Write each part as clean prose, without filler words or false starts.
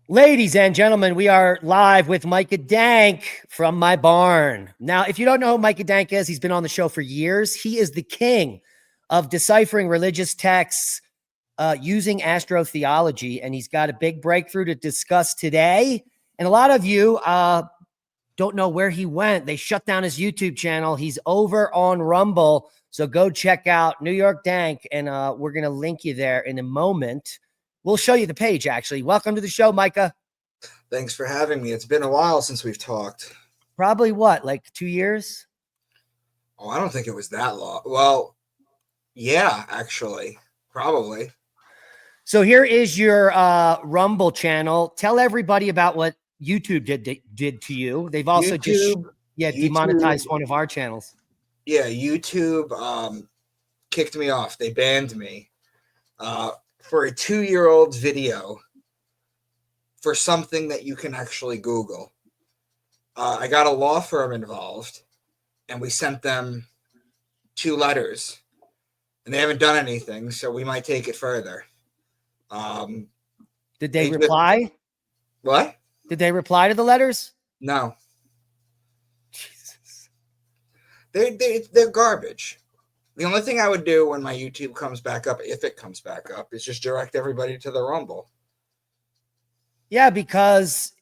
Ladies and gentlemen, we are live with Micah Dank from my barn. Now, if you don't know who Micah Dank is, he's been on the show for years. He is the king of deciphering religious texts using Astro Theology, and he's got a big breakthrough to discuss today. And a lot of you don't know where he went. They shut down his YouTube channel. He's over on Rumble, so go check out New York Dank, and we're going to link you there in a moment. We'll show you the page, actually. Welcome to the show, Micah. Thanks for having me. It's been a while since we've talked. Probably what, like 2 years? Oh, I don't think it was that long. Well, yeah, actually, probably. So here is your Rumble channel. Tell everybody about what YouTube did to you. They've also demonetized one of our channels. Yeah, YouTube kicked me off. They banned me for a 2-year-old video for something that you can actually Google. I got a law firm involved, and we sent them 2 letters, and they haven't done anything, so we might take it further. Did they reply? What? Did they reply to the letters? No. Jesus. They're garbage. The only thing I would do when my YouTube comes back up, if it comes back up, is just direct everybody to the Rumble. Yeah, because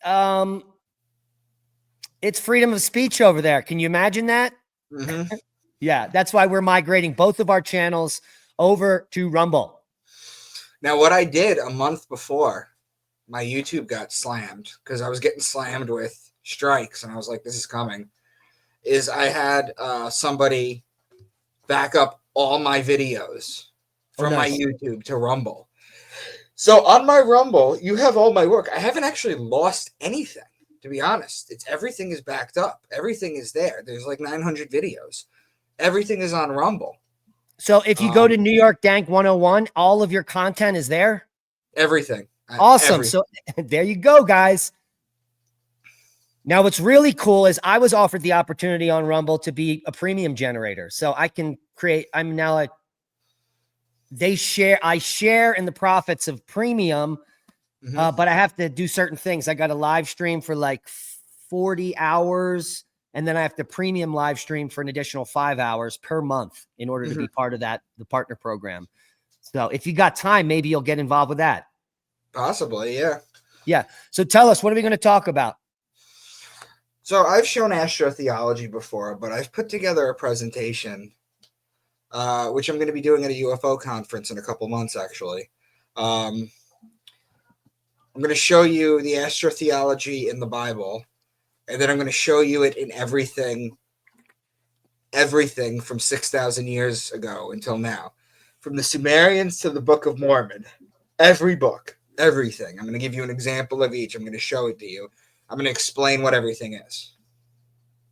it's freedom of speech over there. Can you imagine that? Mm-hmm. Yeah, that's why we're migrating both of our channels over to Rumble. Now, what I did a month before my YouTube got slammed, because I was getting slammed with strikes, and I was like, this is coming, is I had somebody back up all my videos from my YouTube to Rumble. So on my Rumble, you have all my work. I haven't actually lost anything, to be honest. Everything is backed up. Everything is there. There's like 900 videos. Everything is on Rumble. So if you go to New York Dank 101, all of your content is there? Everything. Awesome. Everything. So there you go, guys. Now, what's really cool is I was offered the opportunity on Rumble to be a premium generator. So I can create, I'm now like, I share in the profits of premium, but I have to do certain things. I got a live stream for like 40 hours, and then I have to premium live stream for an additional 5 hours per month in order to be part of the partner program. So if you got time, maybe you'll get involved with that. Possibly, yeah. Yeah. So tell us, what are we going to talk about? So I've shown Astro Theology before, but I've put together a presentation, which I'm going to be doing at a UFO conference in a couple months, actually. I'm going to show you the Astro Theology in the Bible, and then I'm going to show you it in everything from 6,000 years ago until now. From the Sumerians to the Book of Mormon. Every book. Everything. I'm going to give you an example of each. I'm going to show it to you. I'm going to explain what everything is.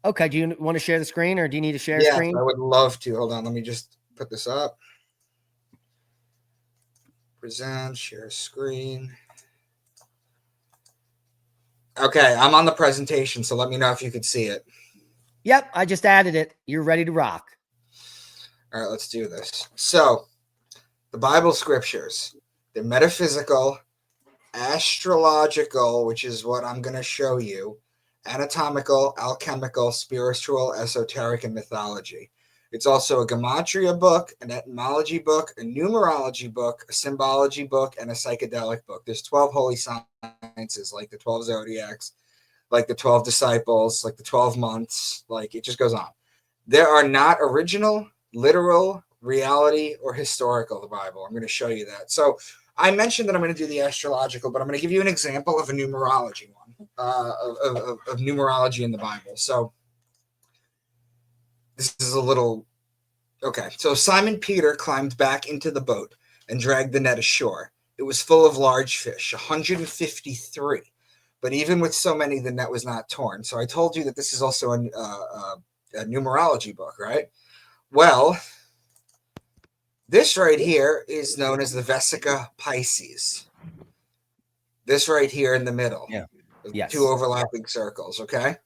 Okay. Do you want to share the screen, or do you need to share a screen? I would love to. Hold on. Let me just put this up. Present, share screen. Okay. I'm on the presentation, so let me know if you could see it. Yep. I just added it. You're ready to rock. All right. Let's do this. So the Bible scriptures, they're metaphysical, astrological, which is what I'm going to show you, anatomical, alchemical, spiritual, esoteric, and mythology. It's also a gematria book, an etymology book, a numerology book, a symbology book, and a psychedelic book. There's 12 holy sciences, like the 12 zodiacs, like the 12 disciples, like the 12 months, like it just goes on. There are not original, literal, reality, or historical, the Bible. I'm going to show you that. So I mentioned that I'm going to do the astrological, but I'm going to give you an example of a numerology one, of numerology in the Bible. So this is a little, okay. So Simon Peter climbed back into the boat and dragged the net ashore. It was full of large fish, 153. But even with so many, the net was not torn. So I told you that this is also a numerology book, right? Well, this right here is known as the Vesica Pisces. This right here in the middle. Yeah. Yes. 2 overlapping circles, okay?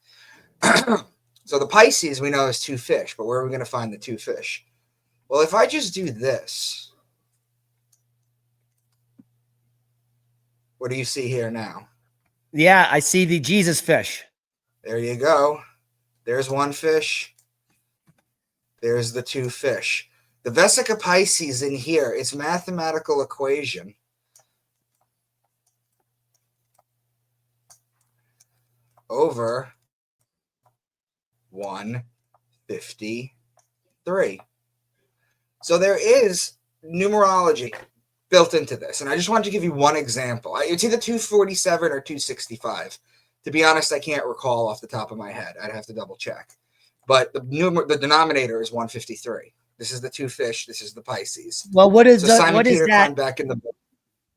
So the Pisces we know is 2 fish, but where are we going to find the 2 fish? Well, if I just do this, what do you see here now? Yeah, I see the Jesus fish. There you go. There's one fish. There's the two fish. The Vesica Pisces in here, its mathematical equation over 153. So there is numerology built into this. And I just wanted to give you one example. It's either 247 or 265. To be honest, I can't recall off the top of my head. I'd have to double check. But the denominator is 153. This is the two fish. This is the Pisces. Well, what is Simon Peter climbed back in the book.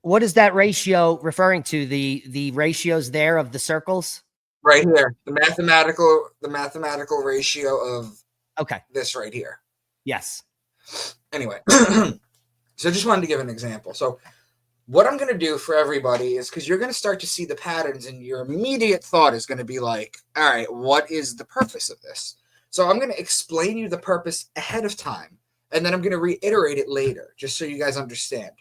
What is that ratio referring to? The ratios there of the circles? Right here. The mathematical ratio of this right here. Yes. Anyway, so just wanted to give an example. So what I'm going to do for everybody is, because you're going to start to see the patterns and your immediate thought is going to be like, all right, what is the purpose of this? So I'm going to explain you the purpose ahead of time, and then I'm going to reiterate it later, just so you guys understand.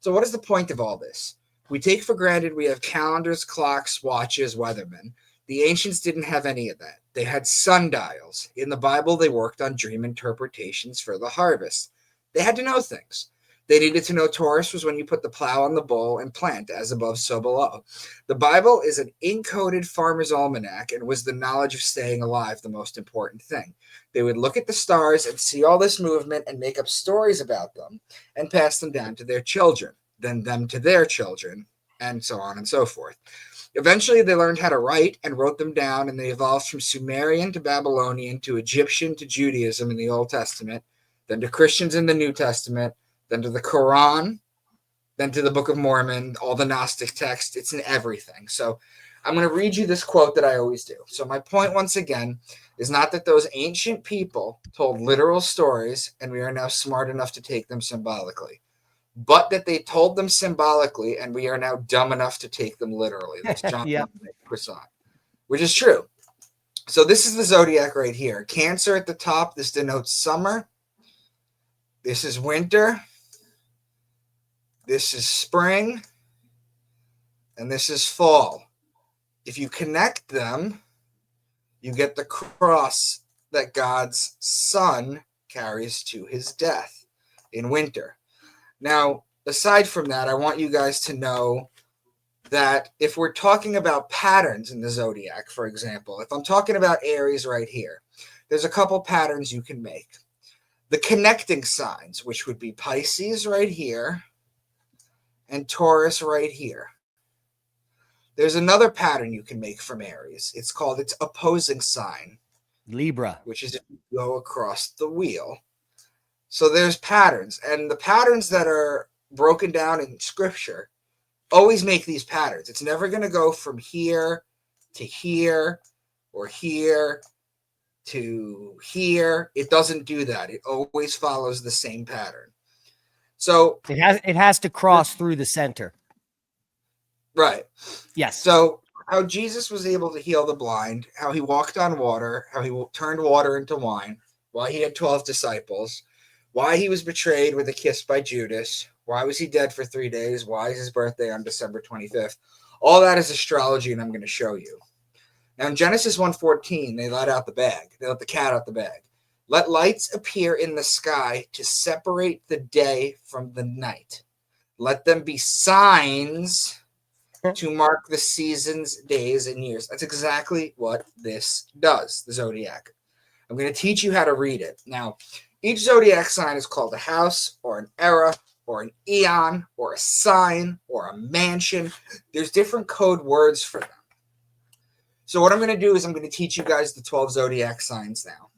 So what is the point of all this? We take for granted we have calendars, clocks, watches, weathermen. The ancients didn't have any of that. They had sundials. In the Bible, they worked on dream interpretations for the harvest. They had to know things. They needed to know Taurus was when you put the plow on the bowl and plant, as above, so below. The Bible is an encoded farmer's almanac, and was the knowledge of staying alive the most important thing. They would look at the stars and see all this movement and make up stories about them and pass them down to their children, then them to their children, and so on and so forth. Eventually, they learned how to write and wrote them down, and they evolved from Sumerian to Babylonian to Egyptian to Judaism in the Old Testament, then to Christians in the New Testament, then to the Quran, then to the Book of Mormon, all the Gnostic texts. It's in everything. So I'm going to read you this quote that I always do. So my point, once again, is not that those ancient people told literal stories and we are now smart enough to take them symbolically, but that they told them symbolically and we are now dumb enough to take them literally. That's John Croissant, which is true. So this is the zodiac right here. Cancer at the top. This denotes summer. This is winter. This is spring. And this is fall. If you connect them, you get the cross that God's son carries to his death in winter. Now, aside from that, I want you guys to know that if we're talking about patterns in the zodiac, for example, if I'm talking about Aries right here, there's a couple patterns you can make. The connecting signs, which would be Pisces right here and Taurus right here. There's another pattern you can make from Aries. It's called its opposing sign, Libra, which is if you go across the wheel. So there's patterns, and the patterns that are broken down in scripture always make these patterns. It's never going to go from here to here or here to here. It doesn't do that. It always follows the same pattern. So it has to cross through the center. Right. Yes. So how Jesus was able to heal the blind, how he walked on water, how he turned water into wine, why he had 12 disciples, why he was betrayed with a kiss by Judas, why was he dead for 3 days, why is his birthday on December 25th. All that is astrology, and I'm going to show you. Now in Genesis 1:14, they let out the bag. They let the cat out the bag. Let lights appear in the sky to separate the day from the night. Let them be signs to mark the seasons, days, and years. That's exactly what this does, the zodiac. I'm going to teach you how to read it. Now, each zodiac sign is called a house or an era or an eon or a sign or a mansion. There's different code words for them. So what I'm going to do is I'm going to teach you guys the 12 zodiac signs now.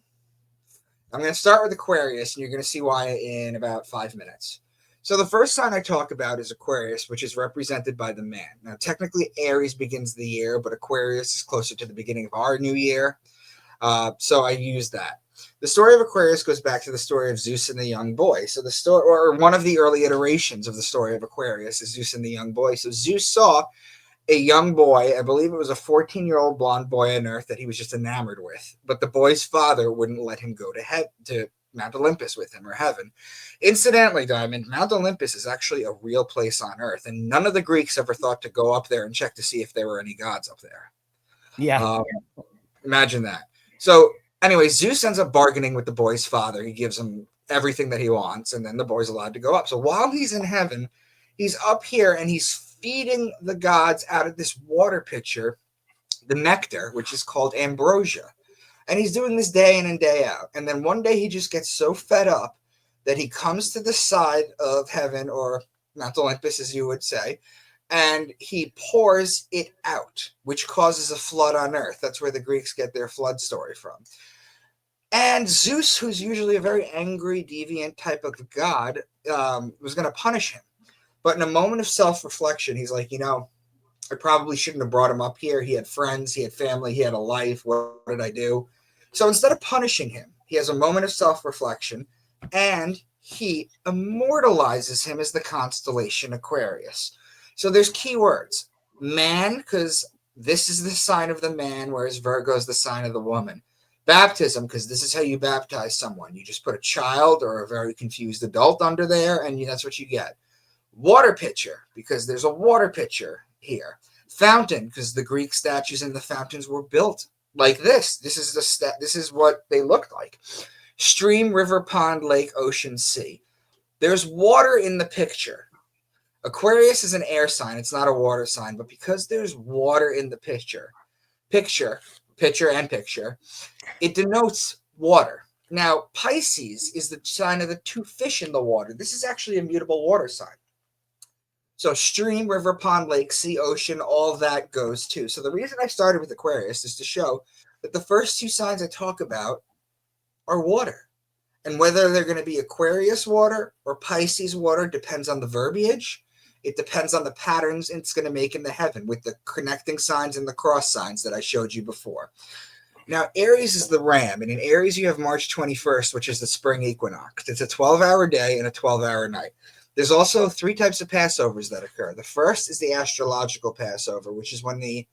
I'm going to start with Aquarius, and you're going to see why in about 5 minutes. So the first sign I talk about is Aquarius, which is represented by the man. Now, technically, Aries begins the year, but Aquarius is closer to the beginning of our new year. So I use that. The story of Aquarius goes back to the story of Zeus and the young boy. So the story, or one of the early iterations of the story of Aquarius, is Zeus and the young boy. So Zeus saw a young boy, I believe it was a 14-year-old blonde boy on Earth that he was just enamored with. But the boy's father wouldn't let him go to Mount Olympus with him, or heaven. Incidentally, Diamond, Mount Olympus is actually a real place on Earth, and none of the Greeks ever thought to go up there and check to see if there were any gods up there. Yeah. Imagine that. So anyway, Zeus ends up bargaining with the boy's father. He gives him everything that he wants, and then the boy's allowed to go up. So while he's in heaven, he's up here and he's feeding the gods out of this water pitcher, the nectar, which is called ambrosia. And he's doing this day in and day out. And then one day he just gets so fed up that he comes to the side of heaven, or Mount Olympus, as you would say, and he pours it out, which causes a flood on earth. That's where the Greeks get their flood story from. And Zeus, who's usually a very angry, deviant type of god, was going to punish him. But in a moment of self-reflection, he's like, I probably shouldn't have brought him up here. He had friends, he had family, he had a life. What did I do? So instead of punishing him, he has a moment of self-reflection, and he immortalizes him as the constellation Aquarius. So there's key words. Man, because this is the sign of the man, whereas Virgo is the sign of the woman. Baptism, because this is how you baptize someone. You just put a child or a very confused adult under there, and that's what you get. Water pitcher, because there's a water pitcher here. Fountain, because the Greek statues and the fountains were built like this. This is what they looked like. Stream, river, pond, lake, ocean, sea. There's water in the picture. Aquarius is an air sign. It's not a water sign, but because there's water in the picture, it denotes water. Now, Pisces is the sign of the two fish in the water. This is actually a mutable water sign. So stream, river, pond, lake, sea, ocean, all that goes too. So the reason I started with Aquarius is to show that the first two signs I talk about are water. And whether they're going to be Aquarius water or Pisces water depends on the verbiage. It depends on the patterns it's going to make in the heaven with the connecting signs and the cross signs that I showed you before. Now, Aries is the ram. And in Aries, you have March 21st, which is the spring equinox. It's a 12-hour day and a 12-hour night. There's also three types of Passovers that occur. The first is the astrological Passover, which is when the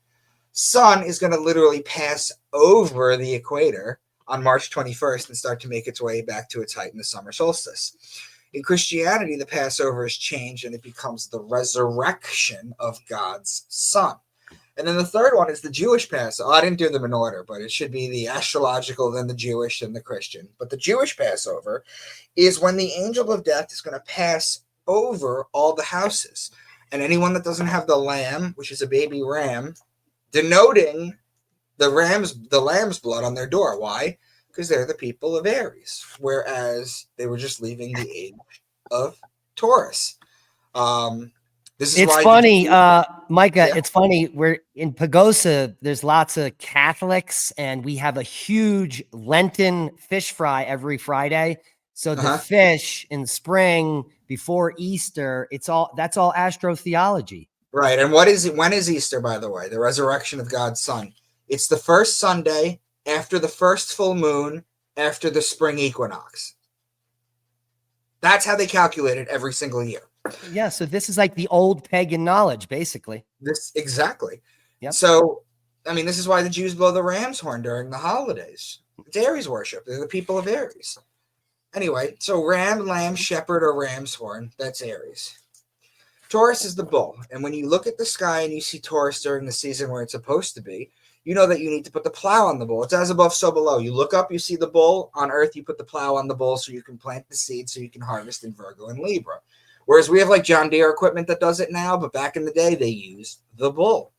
sun is going to literally pass over the equator on March 21st and start to make its way back to its height in the summer solstice. In Christianity, the Passover is changed and it becomes the resurrection of God's son. And then the third one is the Jewish Passover. I didn't do them in order, but it should be the astrological, then the Jewish, then the Christian. But the Jewish Passover is when the angel of death is going to pass over all the houses. And anyone that doesn't have the lamb, which is a baby ram, denoting the lamb's blood on their door. Why? Because they're the people of Aries, whereas they were just leaving the age of Taurus. It's funny, Micah. Yeah. It's funny. We're in Pagosa. There's lots of Catholics, and we have a huge Lenten fish fry every Friday. So the fish in spring before Easter, that's all Astro Theology. Right. And when is Easter, by the way? The resurrection of God's son. It's the first Sunday after the first full moon after the spring equinox. That's how they calculate it every single year. Yeah, so this is like the old pagan knowledge, basically. Exactly. Yep. So, I mean, this is why the Jews blow the ram's horn during the holidays. It's Aries worship. They're the people of Aries. Anyway, so ram, lamb, shepherd, or ram's horn, that's Aries. Taurus is the bull. And when you look at the sky and you see Taurus during the season where it's supposed to be, you know that you need to put the plow on the bull. It's as above, so below. You look up, you see the bull. On Earth, you put the plow on the bull so you can plant the seed so you can harvest in Virgo and Libra. Whereas we have like John Deere equipment that does it now, but back in the day, they used the bull.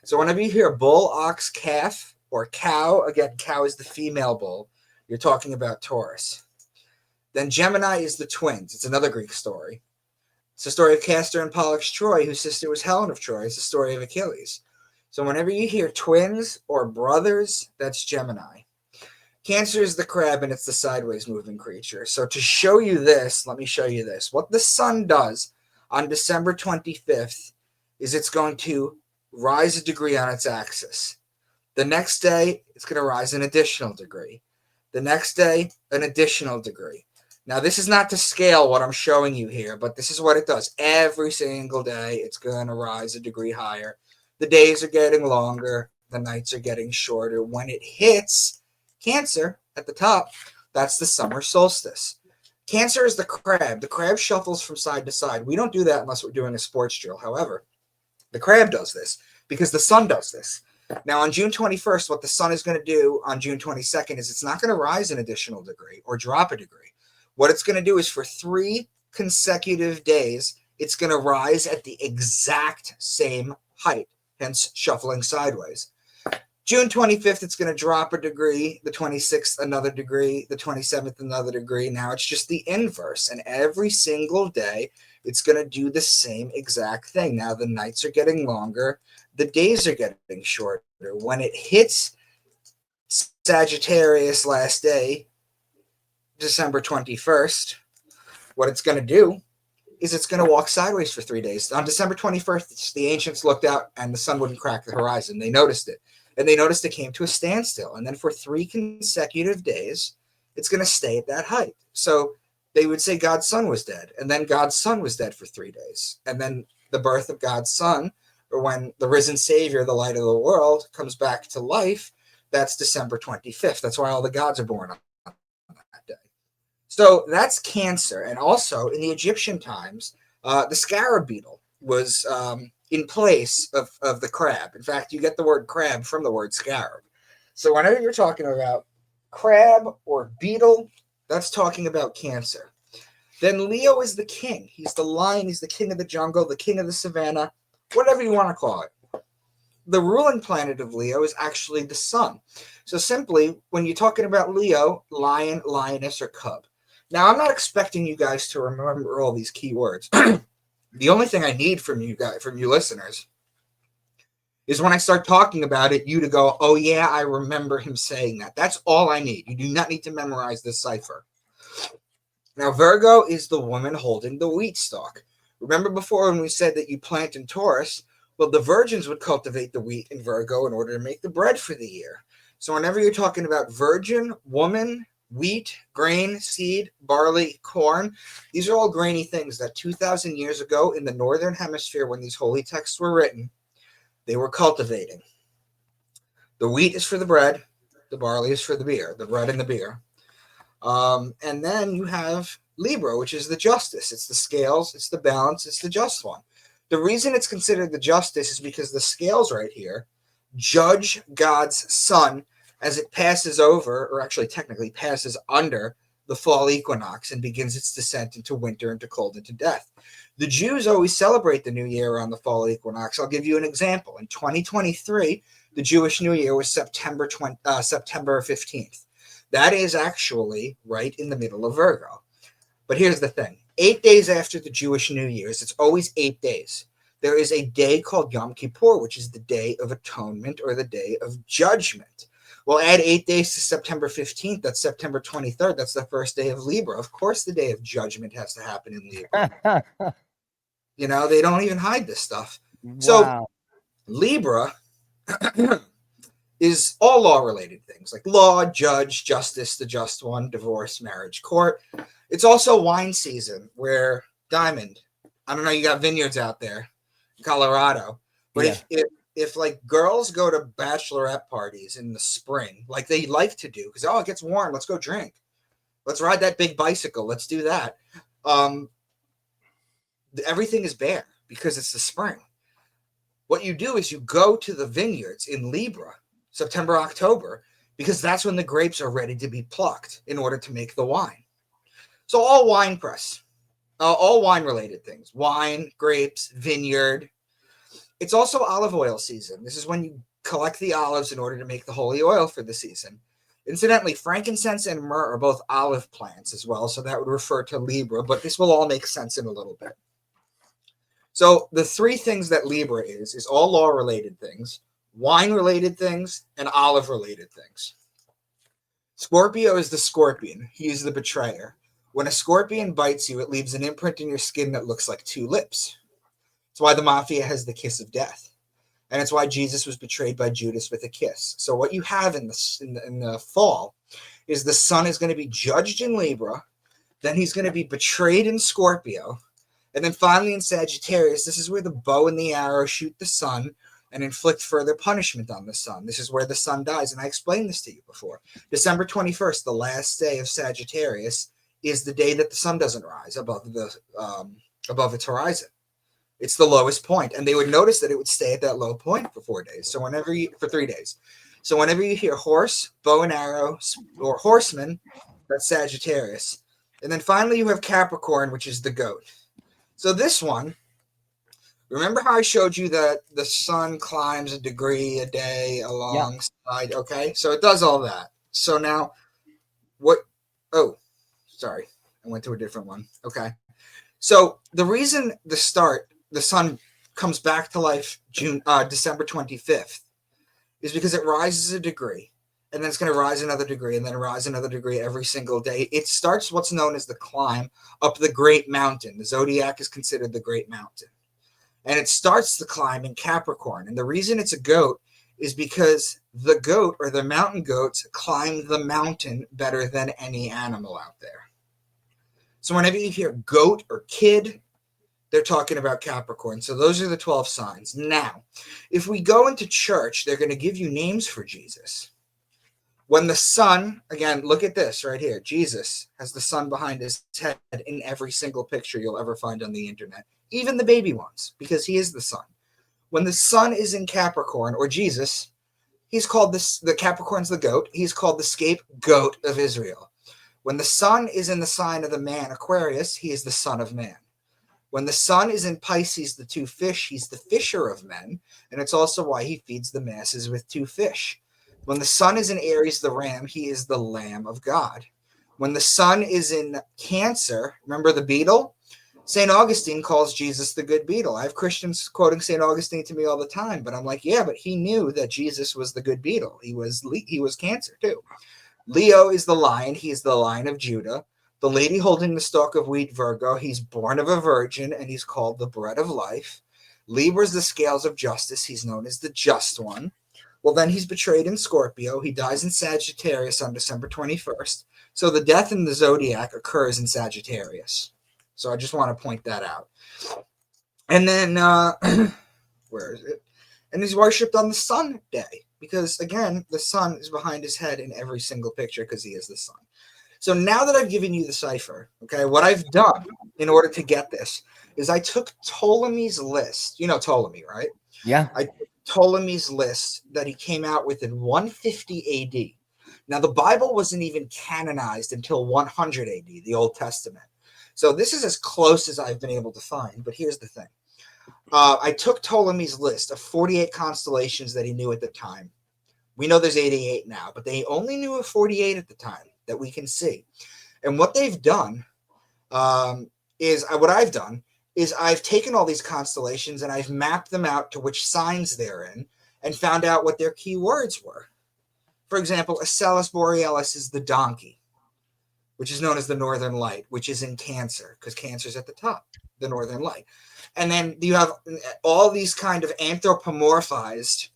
So whenever you hear bull, ox, calf, or cow, again, cow is the female bull, you're talking about Taurus. Then Gemini is the twins. It's another Greek story. It's the story of Castor and Pollux Troy, whose sister was Helen of Troy. It's the story of Achilles. So whenever you hear twins or brothers, that's Gemini. Cancer is the crab, and it's the sideways moving creature. So to show you this, let me show you this. What the sun does on December 25th is it's going to rise a degree on its axis. The next day, it's going to rise an additional degree. The next day, an additional degree. Now, this is not to scale what I'm showing you here, but this is what it does. Every single day, it's going to rise a degree higher. The days are getting longer. The nights are getting shorter. When it hits Cancer at the top, That's the summer solstice. Cancer is the crab. The crab shuffles from side to side. We don't do that unless we're doing a sports drill. However, the crab does this because the sun does this. Now, on June 21st, what the sun is going to do on June 22nd is it's not going to rise an additional degree or drop a degree. What it's going to do is for 3 consecutive days, it's going to rise at the exact same height, hence shuffling sideways. June 25th, it's going to drop a degree. The 26th, another degree. The 27th, another degree. Now it's just the inverse. And every single day, it's going to do the same exact thing. Now the nights are getting longer. The days are getting shorter. When it hits Sagittarius last day, December 21st, what it's going to do is it's going to walk sideways for 3 days. On December 21st, the ancients looked out and the sun wouldn't crack the horizon. They noticed it. And they noticed it came to a standstill. And then for 3 consecutive days, it's going to stay at that height. So they would say God's son was dead. And then God's son was dead for 3 days. And then the birth of God's son, or when the risen Savior, the light of the world, comes back to life, that's December 25th. That's why all the gods are born on that day. So that's Cancer. And also in the Egyptian times, the scarab beetle was in place of the crab. In fact, you get the word crab from the word scarab. So whenever you're talking about crab or beetle, that's talking about Cancer. Then Leo is the king. He's the lion. He's the king of the jungle, the king of the savannah, whatever you want to call it. The ruling planet of Leo is actually the sun. So simply, when you're talking about Leo, lion, lioness, or cub. Now, I'm not expecting you guys to remember all these key words. The only thing I need from you guys, from you listeners, is when I start talking about it, you to go, oh yeah, I remember him saying that. That's all I need. You do not need to memorize this cipher. Now, Virgo is the woman holding the wheat stalk. Remember before when we said that you plant in Taurus? Well, the virgins would cultivate the wheat in Virgo in order to make the bread for the year. So whenever you're talking about virgin, woman, wheat, grain, seed, barley, corn, these are all grainy things that 2,000 years ago in the northern hemisphere, when these holy texts were written, they were cultivating. The wheat is for the bread, the barley is for the beer, the bread and the beer. And then you have Libra, which is the justice. It's the scales, it's the balance, it's the just one. The reason it's considered the justice is because the scales right here judge God's sun as it passes over, or actually technically passes under, the fall equinox and begins its descent into winter, into cold, into death. The Jews always celebrate the new year around the fall equinox. I'll give you an example. In 2023, the Jewish New Year was September 15th. That is actually right in the middle of Virgo. But here's the thing. 8 days after the Jewish New Year's, it's always 8 days. There is a day called Yom Kippur, which is the Day of Atonement or the Day of Judgment. Well, add 8 days to September 15th. That's September 23rd. That's the first day of Libra. Of course, the Day of Judgment has to happen in Libra. You know, they don't even hide this stuff. Wow. So Libra is all law-related things, like law, judge, justice, the just one, divorce, marriage, court. It's also wine season where Diamond, I don't know, you got vineyards out there in Colorado, but yeah. If like girls go to bachelorette parties in the spring, like they like to do, because it gets warm, let's go drink. Let's ride that big bicycle. Let's do that. Everything is bare because it's the spring. What you do is you go to the vineyards in Libra, September, October, because that's when the grapes are ready to be plucked in order to make the wine. So all wine press, all wine-related things, wine, grapes, vineyard. It's also olive oil season. This is when you collect the olives in order to make the holy oil for the season. Incidentally, frankincense and myrrh are both olive plants as well, so that would refer to Libra, but this will all make sense in a little bit. So the 3 things that Libra is all law-related things, wine-related things, and olive-related things. Scorpio is the scorpion. He is the betrayer. When a scorpion bites you, it leaves an imprint in your skin that looks like 2 lips. It's why the mafia has the kiss of death. And it's why Jesus was betrayed by Judas with a kiss. So what you have in the fall is the sun is going to be judged in Libra. Then he's going to be betrayed in Scorpio. And then finally in Sagittarius, this is where the bow and the arrow shoot the sun. and inflict further punishment on the sun. This is where the sun dies, and I explained this to you before. December 21st, the last day of Sagittarius, is the day that the sun doesn't rise above its horizon. It's the lowest point, and they would notice that it would stay at that low point for 4 days. So for 3 days. So whenever you hear horse, bow and arrow, or horseman, that's Sagittarius. And then finally you have Capricorn, which is the goat. So this one, remember how I showed you that the sun climbs a degree a day alongside? Yeah. Okay, so it does all that. So now what? Oh, sorry, I went to a different one. Okay, so the reason the sun comes back to life December 25th is because it rises a degree, and then it's going to rise another degree, and then rise another degree every single day. It starts what's known as the climb up the Great Mountain. The Zodiac is considered the Great Mountain. And it starts the climb in Capricorn. And the reason it's a goat is because the goat, or the mountain goats, climb the mountain better than any animal out there. So whenever you hear goat or kid, they're talking about Capricorn. So those are the 12 signs. Now, if we go into church, they're going to give you names for Jesus. When the sun, again, look at this right here. Jesus has the sun behind his head in every single picture you'll ever find on the internet, even the baby ones, because he is the sun. When the sun is in Capricorn, or Jesus, he's called the Capricorn's the goat. He's called the scapegoat of Israel. When the sun is in the sign of the man, Aquarius, he is the son of man. When the sun is in Pisces, the 2 fish, he's the fisher of men. And it's also why he feeds the masses with 2 fish. When the sun is in Aries, the ram, he is the Lamb of God. When the sun is in Cancer, remember the beetle? St. Augustine calls Jesus the good beetle. I have Christians quoting St. Augustine to me all the time, but I'm like, yeah, but he knew that Jesus was the good beetle. He was Cancer too. Leo is the lion. He is the Lion of Judah. The lady holding the stalk of wheat, Virgo, he's born of a virgin, and he's called the bread of life. Libra is the scales of justice. He's known as the just one. Well, then he's betrayed in Scorpio. He dies in Sagittarius on December 21st. So the death in the Zodiac occurs in Sagittarius. So I just want to point that out. And then, where is it? And he's worshipped on the sun day because, again, the sun is behind his head in every single picture because he is the sun. So now that I've given you the cipher, okay, what I've done in order to get this is I took Ptolemy's list. You know Ptolemy, right? Yeah. I took Ptolemy's list that he came out with in 150 AD. Now, the Bible wasn't even canonized until 100 AD, the Old Testament. So this is as close as I've been able to find. But here's the thing. I took Ptolemy's list of 48 constellations that he knew at the time. We know there's 88 now, but they only knew of 48 at the time that we can see. And what they've done is I've taken all these constellations and I've mapped them out to which signs they're in and found out what their key words were. For example, Acellus Borealis is the donkey, which is known as the Northern Light, which is in Cancer, because Cancer's at the top, the Northern Light. And then you have all these kind of anthropomorphized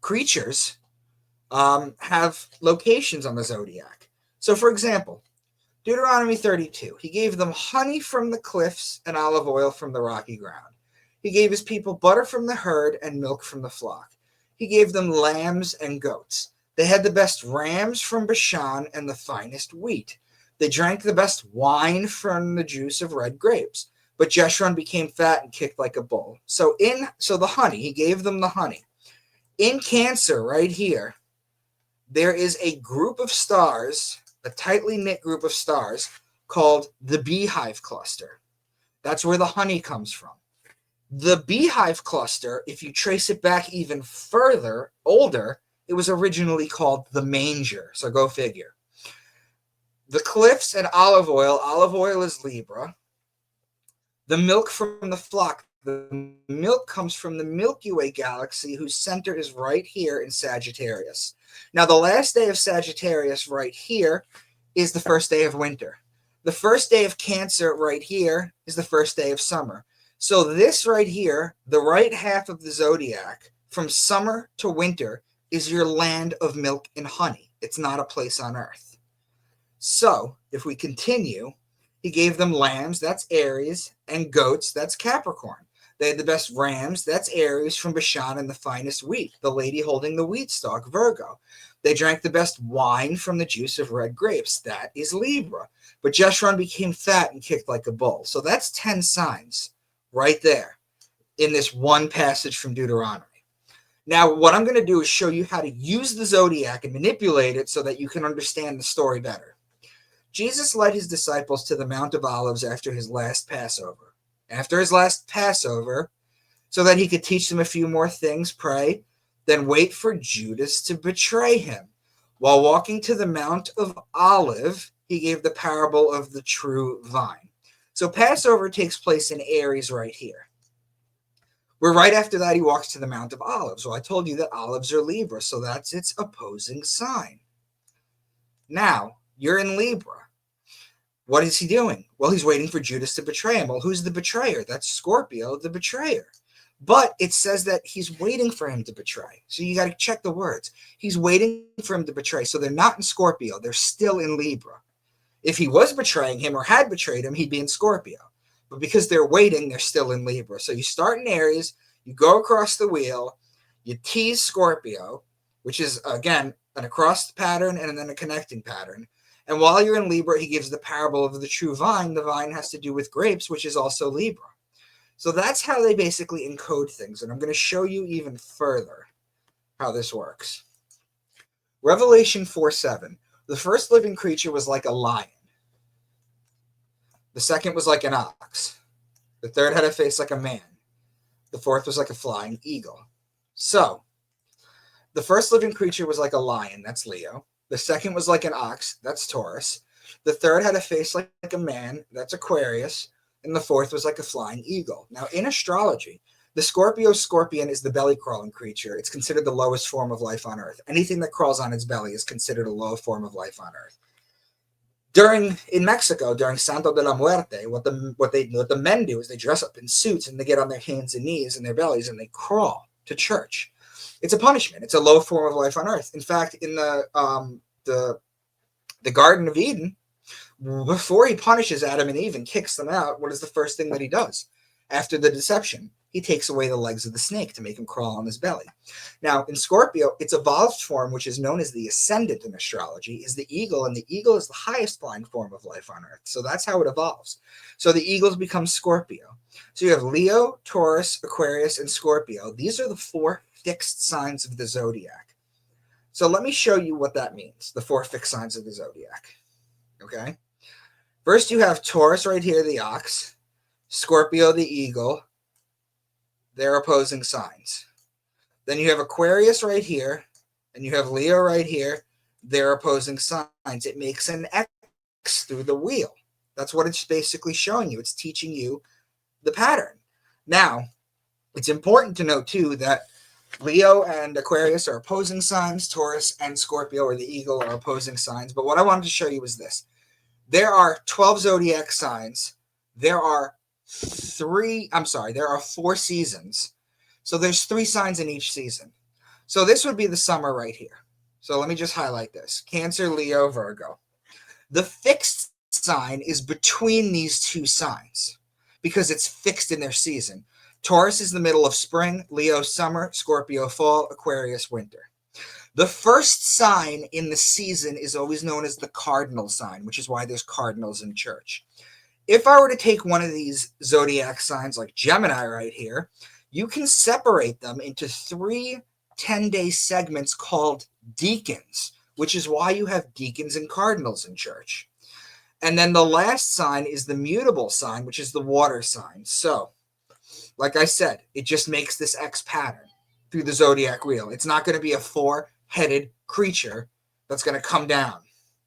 creatures have locations on the Zodiac. So, for example, Deuteronomy 32, he gave them honey from the cliffs and olive oil from the rocky ground. He gave his people butter from the herd and milk from the flock. He gave them lambs and goats. They had the best rams from Bashan and the finest wheat. They drank the best wine from the juice of red grapes. But Jeshurun became fat and kicked like a bull. So the honey, he gave them the honey. In Cancer, right here, there is a group of stars, a tightly knit group of stars called the Beehive Cluster. That's where the honey comes from. The Beehive Cluster, if you trace it back even further, older, it was originally called the Manger. So go figure. The cliffs and olive oil is Libra. The milk from the flock, the milk comes from the Milky Way galaxy, whose center is right here in Sagittarius. Now, the last day of Sagittarius right here is the first day of winter. The first day of Cancer right here is the first day of summer. So this right here, the right half of the Zodiac, from summer to winter, is your land of milk and honey. It's not a place on Earth. So, if we continue, he gave them lambs, that's Aries, and goats, that's Capricorn. They had the best rams. That's Aries from Bashan and the finest wheat. The lady holding the wheat stalk, Virgo. They drank the best wine from the juice of red grapes. That is Libra. But Jeshurun became fat and kicked like a bull. So that's 10 signs right there in this one passage from Deuteronomy. Now, what I'm going to do is show you how to use the zodiac and manipulate it so that you can understand the story better. Jesus led his disciples to the Mount of Olives after his last Passover. After his last Passover, so that he could teach them a few more things, pray, then wait for Judas to betray him. While walking to the Mount of Olive, he gave the parable of the true vine. So Passover takes place in Aries right here. Where right after that, he walks to the Mount of Olives. Well, I told you that olives are Libra, so that's its opposing sign. Now, you're in Libra. What is he doing? Well, he's waiting for Judas to betray him. Well, who's the betrayer? That's Scorpio, the betrayer. But it says that he's waiting for him to betray. So you got to check the words. He's waiting for him to betray. So they're not in Scorpio. They're still in Libra. If he was betraying him or had betrayed him, he'd be in Scorpio. But because they're waiting, they're still in Libra. So you start in Aries, you go across the wheel, you tease Scorpio, which is, again, an across pattern and then a connecting pattern. And while you're in Libra, he gives the parable of the true vine. The vine has to do with grapes, which is also Libra. So that's how they basically encode things. And I'm going to show you even further how this works. Revelation 4:7. The first living creature was like a lion. The second was like an ox. The third had a face like a man. The fourth was like a flying eagle. So, the first living creature was like a lion. That's Leo. The second was like an ox. That's Taurus. The third had a face like a man. That's Aquarius. And the fourth was like a flying eagle. Now, in astrology, the Scorpio scorpion is the belly-crawling creature. It's considered the lowest form of life on Earth. Anything that crawls on its belly is considered a low form of life on Earth. In Mexico, during Santo de la Muerte, what the men do is they dress up in suits and they get on their hands and knees and their bellies and they crawl to church. It's a punishment. It's a low form of life on Earth. In fact, in the Garden of Eden, before he punishes Adam and Eve and kicks them out, what is the first thing that he does? After the deception, he takes away the legs of the snake to make him crawl on his belly. Now, in Scorpio, its evolved form, which is known as the ascendant in astrology, is the eagle, and the eagle is the highest flying form of life on Earth. So that's how it evolves. So the eagles become Scorpio. So you have Leo, Taurus, Aquarius, and Scorpio. These are the 4 fixed signs of the zodiac. So let me show you what that means, the 4 fixed signs of the zodiac. Okay? First, you have Taurus right here, the ox, Scorpio, the eagle. They're opposing signs. Then you have Aquarius right here, and you have Leo right here. They're opposing signs. It makes an X through the wheel. That's what it's basically showing you. It's teaching you the pattern. Now, it's important to note, too, that Leo and Aquarius are opposing signs. Taurus and Scorpio, or the eagle, are opposing signs. But what I wanted to show you was this. There are 12 zodiac signs. There are 4 seasons. So there's 3 signs in each season. So this would be the summer right here. So let me just highlight this. Cancer, Leo, Virgo. The fixed sign is between these 2 signs because it's fixed in their season. Taurus is the middle of spring, Leo summer, Scorpio fall, Aquarius winter. The first sign in the season is always known as the cardinal sign, which is why there's cardinals in church. If I were to take one of these zodiac signs like Gemini right here, you can separate them into 3 10-day segments called deacons, which is why you have deacons and cardinals in church. And then the last sign is the mutable sign, which is the water sign. So, like I said, it just makes this X pattern through the zodiac wheel. It's not going to be a 4-headed creature that's going to come down.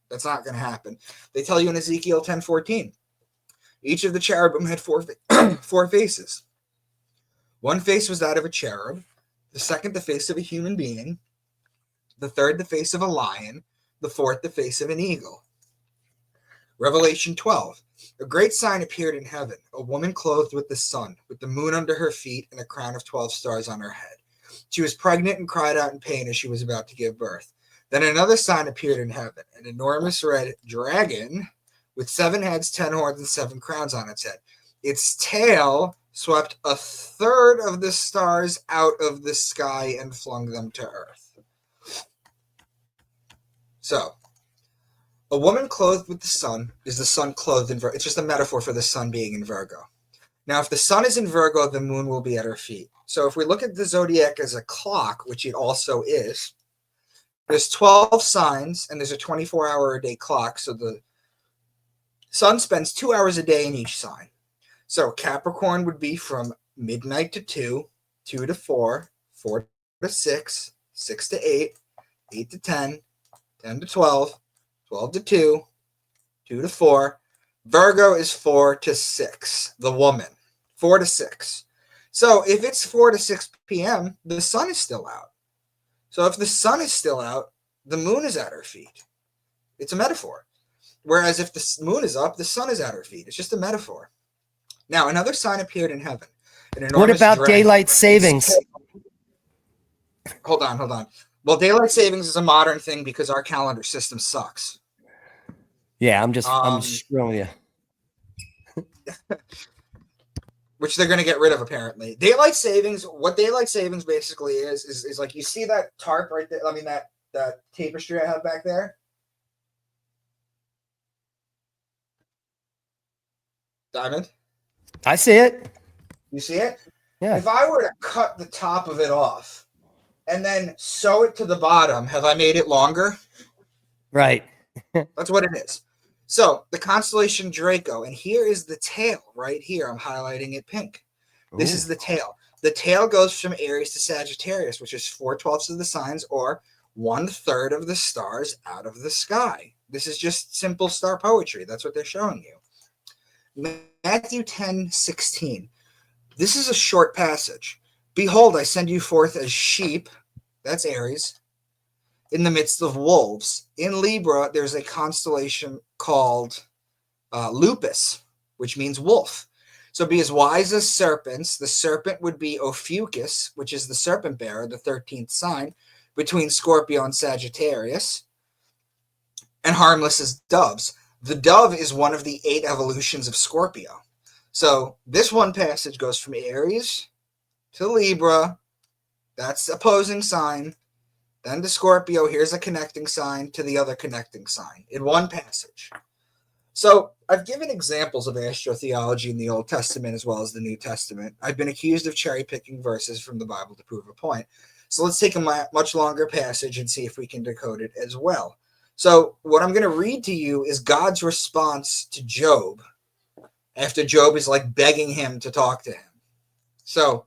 That's not going to happen. They tell you in Ezekiel 10:14, each of the cherubim had 4 faces. One face was that of a cherub, the second the face of a human being, the third the face of a lion, the fourth the face of an eagle. Revelation 12, a great sign appeared in heaven, a woman clothed with the sun, with the moon under her feet and a crown of 12 stars on her head. She was pregnant and cried out in pain as she was about to give birth. Then another sign appeared in heaven, an enormous red dragon with 7 heads, 10 horns, and 7 crowns on its head. Its tail swept a third of the stars out of the sky and flung them to Earth. So, a woman clothed with the sun is the sun clothed in Virgo. It's just a metaphor for the sun being in Virgo. Now, if the sun is in Virgo, the moon will be at her feet. So if we look at the zodiac as a clock, which it also is, there's 12 signs and there's a 24-hour-a-day clock. So the sun spends 2 hours a day in each sign. So Capricorn would be from midnight to 2, 2 to 4, 4 to 6, 6 to 8, 8 to 10, 10 to 12, 12 to 2, 2 to 4. Virgo is 4 to 6, the woman, 4 to 6. So if it's 4 to 6 p.m., the sun is still out. So if the sun is still out, the moon is at her feet. It's a metaphor. Whereas if the moon is up, the sun is at her feet. It's just a metaphor. Now, another sign appeared in heaven. What about daylight savings? Hold on. Well, daylight savings is a modern thing because our calendar system sucks. Yeah, I'm just screwing you. Which they're going to get rid of, apparently. Daylight savings, what daylight savings basically is like, you see that tarp right there? I mean, that tapestry I have back there? Diamond? I see it. You see it? Yeah. If I were to cut the top of it off and then sew it to the bottom, have I made it longer? Right. That's what it is. So the constellation Draco, and here is the tail right here. I'm highlighting it pink. This is the tail. The tail goes from Aries to Sagittarius, which is 4/12 of the signs, or 1/3 of the stars out of the sky. This is just simple star poetry. That's what they're showing you. Matthew 10:16. This is a short passage. Behold, I send you forth as sheep, that's Aries, in the midst of wolves. In Libra, there's a constellation called Lupus, which means wolf. So be as wise as serpents. The serpent would be Ophiuchus, which is the serpent bearer, the 13th sign, between Scorpio and Sagittarius, and harmless as doves. The dove is one of the 8 evolutions of Scorpio. So this one passage goes from Aries to Libra. That's the opposing sign. Then to Scorpio, here's a connecting sign to the other connecting sign in one passage. So I've given examples of astrotheology in the Old Testament as well as the New Testament. I've been accused of cherry-picking verses from the Bible to prove a point. So let's take a much longer passage and see if we can decode it as well. So what I'm going to read to you is God's response to Job after Job is like begging him to talk to him. So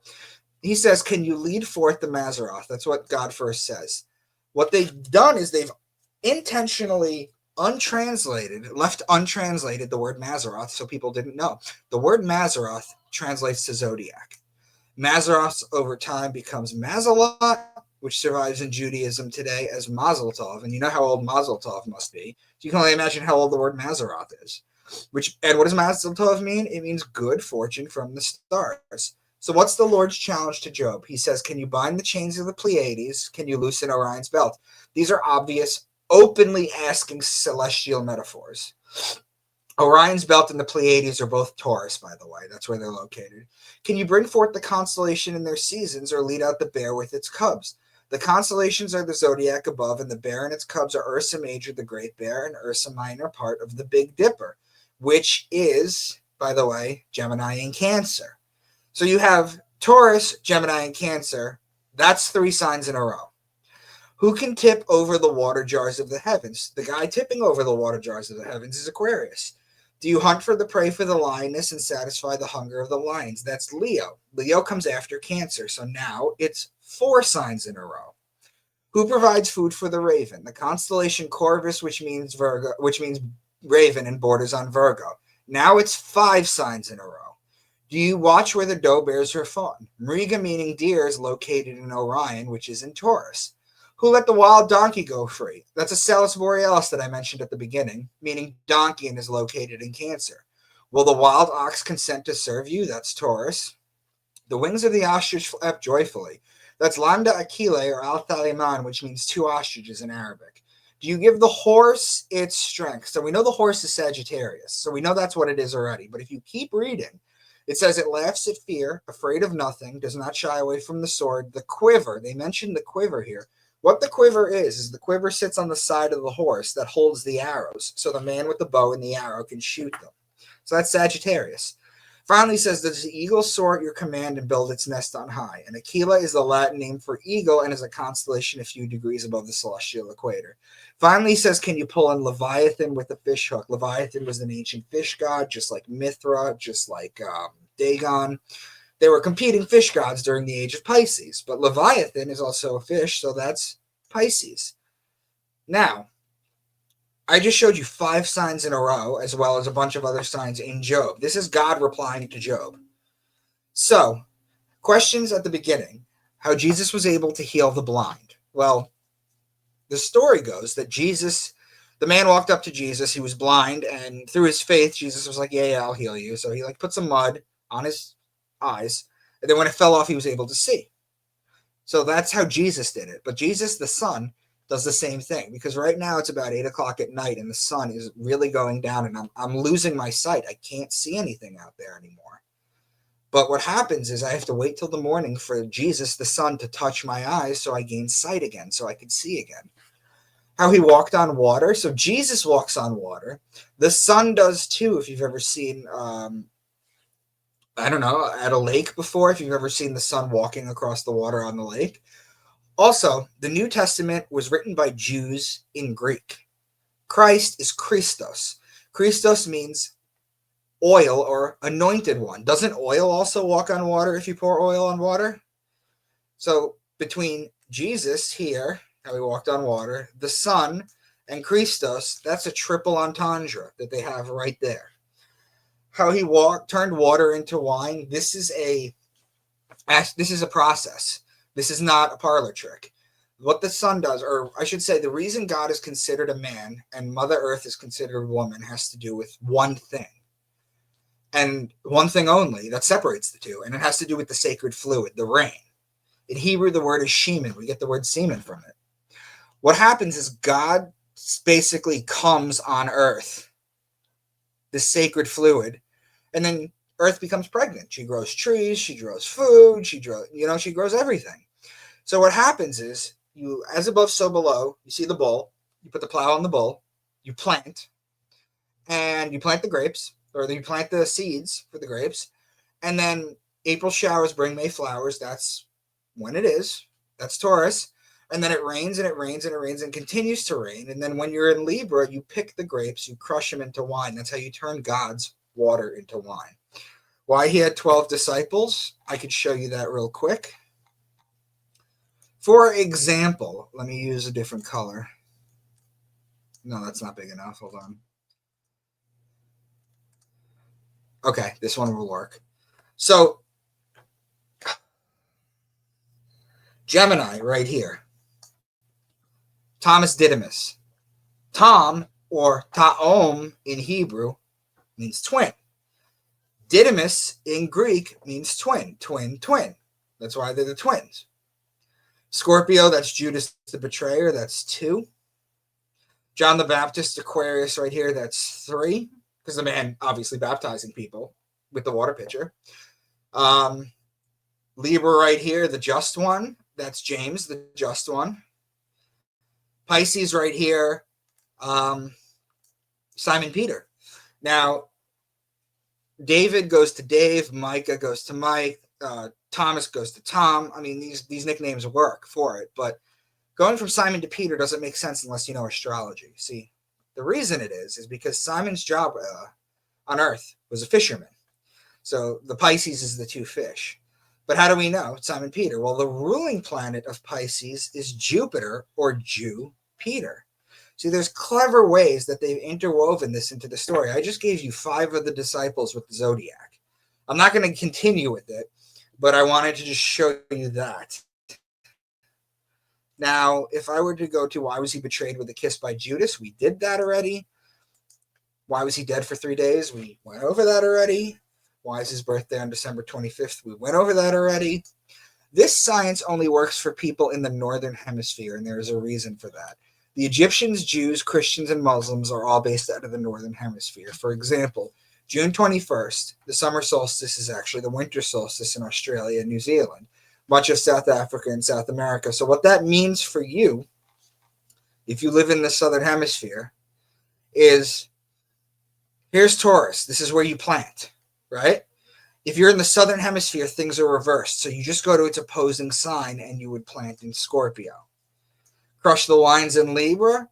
he says, can you lead forth the Mazzaroth? That's what God first says. What they've done is they've intentionally left untranslated the word Mazzaroth so people didn't know. The word Mazzaroth translates to Zodiac. Mazzaroth over time becomes Mazalot, which survives in Judaism today as Mazel Tov. And you know how old Mazel Tov must be. You can only imagine how old the word Mazzaroth is. And what does Mazel Tov mean? It means good fortune from the stars. So what's the Lord's challenge to Job? He says, can you bind the chains of the Pleiades? Can you loosen Orion's belt? These are obvious, openly asking celestial metaphors. Orion's belt and the Pleiades are both Taurus, by the way. That's where they're located. Can you bring forth the constellation in their seasons or lead out the bear with its cubs? The constellations are the zodiac above, and the bear and its cubs are Ursa Major, the Great Bear, and Ursa Minor, part of the Big Dipper, which is, by the way, Gemini and Cancer. So you have Taurus, Gemini, and Cancer. That's 3 signs in a row. Who can tip over the water jars of the heavens? The guy tipping over the water jars of the heavens is Aquarius. Do you hunt for the prey for the lioness and satisfy the hunger of the lions? That's Leo. Leo comes after Cancer. So now it's 4 signs in a row. Who provides food for the raven? The constellation Corvus, which means raven and borders on Virgo. Now it's 5 signs in a row. Do you watch where the doe bears her fawn? Mriga, meaning deer, is located in Orion, which is in Taurus. Who let the wild donkey go free? That's a Salus Borealis that I mentioned at the beginning, meaning donkey, and is located in Cancer. Will the wild ox consent to serve you? That's Taurus. The wings of the ostrich flap joyfully. That's Lambda Achille or Al Thaliman, which means 2 ostriches in Arabic. Do you give the horse its strength? So we know the horse is Sagittarius, so we know that's what it is already. But if you keep reading, It says it laughs at fear, afraid of nothing, does not shy away from the sword. The quiver, they mentioned the quiver here. What the quiver is the quiver sits on the side of the horse that holds the arrows, so the man with the bow and the arrow can shoot them. So that's Sagittarius. Finally says, does the eagle soar at your command and build its nest on high? And Aquila is the Latin name for eagle and is a constellation a few degrees above the celestial equator. Finally says, can you pull in Leviathan with a fish hook? Leviathan was an ancient fish god, just like Mithra, just like Dagon. They were competing fish gods during the age of Pisces, but Leviathan is also a fish, so that's Pisces. Now, I just showed you 5 signs in a row, as well as a bunch of other signs in Job. This is God replying to Job. So, questions at the beginning. How Jesus was able to heal the blind. Well, the story goes that Jesus, the man walked up to Jesus, he was blind, and through his faith, Jesus was like, yeah, I'll heal you. So he put some mud on his eyes, and then when it fell off, he was able to see. So that's how Jesus did it. But Jesus, the Son, does the same thing, because right now it's about 8 o'clock at night and the sun is really going down and I'm losing my sight. I can't see anything out there anymore. But what happens is I have to wait till the morning for Jesus, the Son, to touch my eyes so I gain sight again, so I can see again. How he walked on water. So Jesus walks on water. The Son does too. If you've ever seen, I don't know, at a lake before, if you've ever seen the Son walking across the water on the lake. Also, the New Testament was written by Jews in Greek. Christ is Christos. Christos means oil or anointed one. Doesn't oil also walk on water if you pour oil on water? So between Jesus here, how he walked on water, the Son, and Christos, that's a triple entendre that they have right there. How he turned water into wine, this is a process. This is not a parlor trick. What the Son does, or I should say, the reason God is considered a man and Mother Earth is considered a woman has to do with one thing. And one thing only that separates the two. And it has to do with the sacred fluid, the rain. In Hebrew, the word is shemen. We get the word semen from it. What happens is God basically comes on Earth, the sacred fluid, and then Earth becomes pregnant. She grows trees, she grows food, she grows everything. So what happens is, you, as above, so below, you see the bowl, you put the plow on the bowl, you plant, and you plant the grapes, or you plant the seeds for the grapes, and then April showers bring May flowers. That's when it is. That's Taurus. And then it rains and it rains and it rains and continues to rain. And then when you're in Libra, you pick the grapes, you crush them into wine. That's how you turn God's water into wine. Why he had 12 disciples, I could show you that real quick. For example, let me use a different color. No, that's not big enough. Hold on. Okay, this one will work. So, Gemini right here. Thomas Didymus. Tom, or Taom in Hebrew, means twin. Didymus in Greek means twin. That's why they're the twins. Scorpio, that's Judas the betrayer, that's 2. John the Baptist, Aquarius right here, that's 3, because the man obviously baptizing people with the water pitcher. Libra right here, the just one, that's James, the just one. Pisces right here, Simon Peter. Now, David goes to Dave, Micah goes to Mike, Thomas goes to Tom. I mean, these nicknames work for it, but going from Simon to Peter doesn't make sense unless you know astrology. See, the reason it is because Simon's job on Earth was a fisherman. So the Pisces is the 2 fish. But how do we know Simon Peter? Well, the ruling planet of Pisces is Jupiter, or Jew-Peter. See, there's clever ways that they've interwoven this into the story. I just gave you 5 of the disciples with the Zodiac. I'm not going to continue with it, but I wanted to just show you that. Now, if I were to go to why was he betrayed with a kiss by Judas, we did that already. Why was he dead for 3 days? We went over that already. Why is his birthday on December 25th? We went over that already. This science only works for people in the northern hemisphere, and there is a reason for that. The Egyptians, Jews, Christians, and Muslims are all based out of the northern hemisphere. For example, June 21st, the summer solstice is actually the winter solstice in Australia and New Zealand, much of South Africa and South America. So what that means for you, if you live in the southern hemisphere, is here's Taurus. This is where you plant, right? If you're in the southern hemisphere, things are reversed. So you just go to its opposing sign and you would plant in Scorpio. Crush the wines in Libra,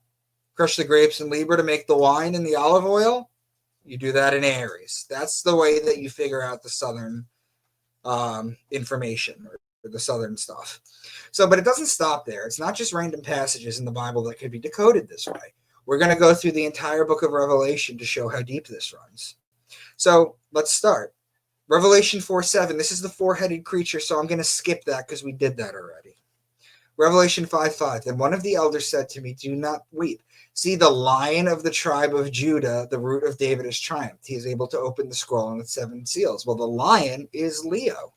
crush the grapes in Libra to make the wine and the olive oil. You do that in Aries. That's the way that you figure out the southern information or the southern stuff. So, but it doesn't stop there. It's not just random passages in the Bible that could be decoded this way. We're going to go through the entire book of Revelation to show how deep this runs. So let's start. Revelation 4:7. This is the four-headed creature, so I'm going to skip that because we did that already. Revelation 5:5. Then one of the elders said to me, do not weep. See, the Lion of the tribe of Judah, the root of David, has triumphed. He is able to open the scroll and its 7 seals. Well, the lion is Leo.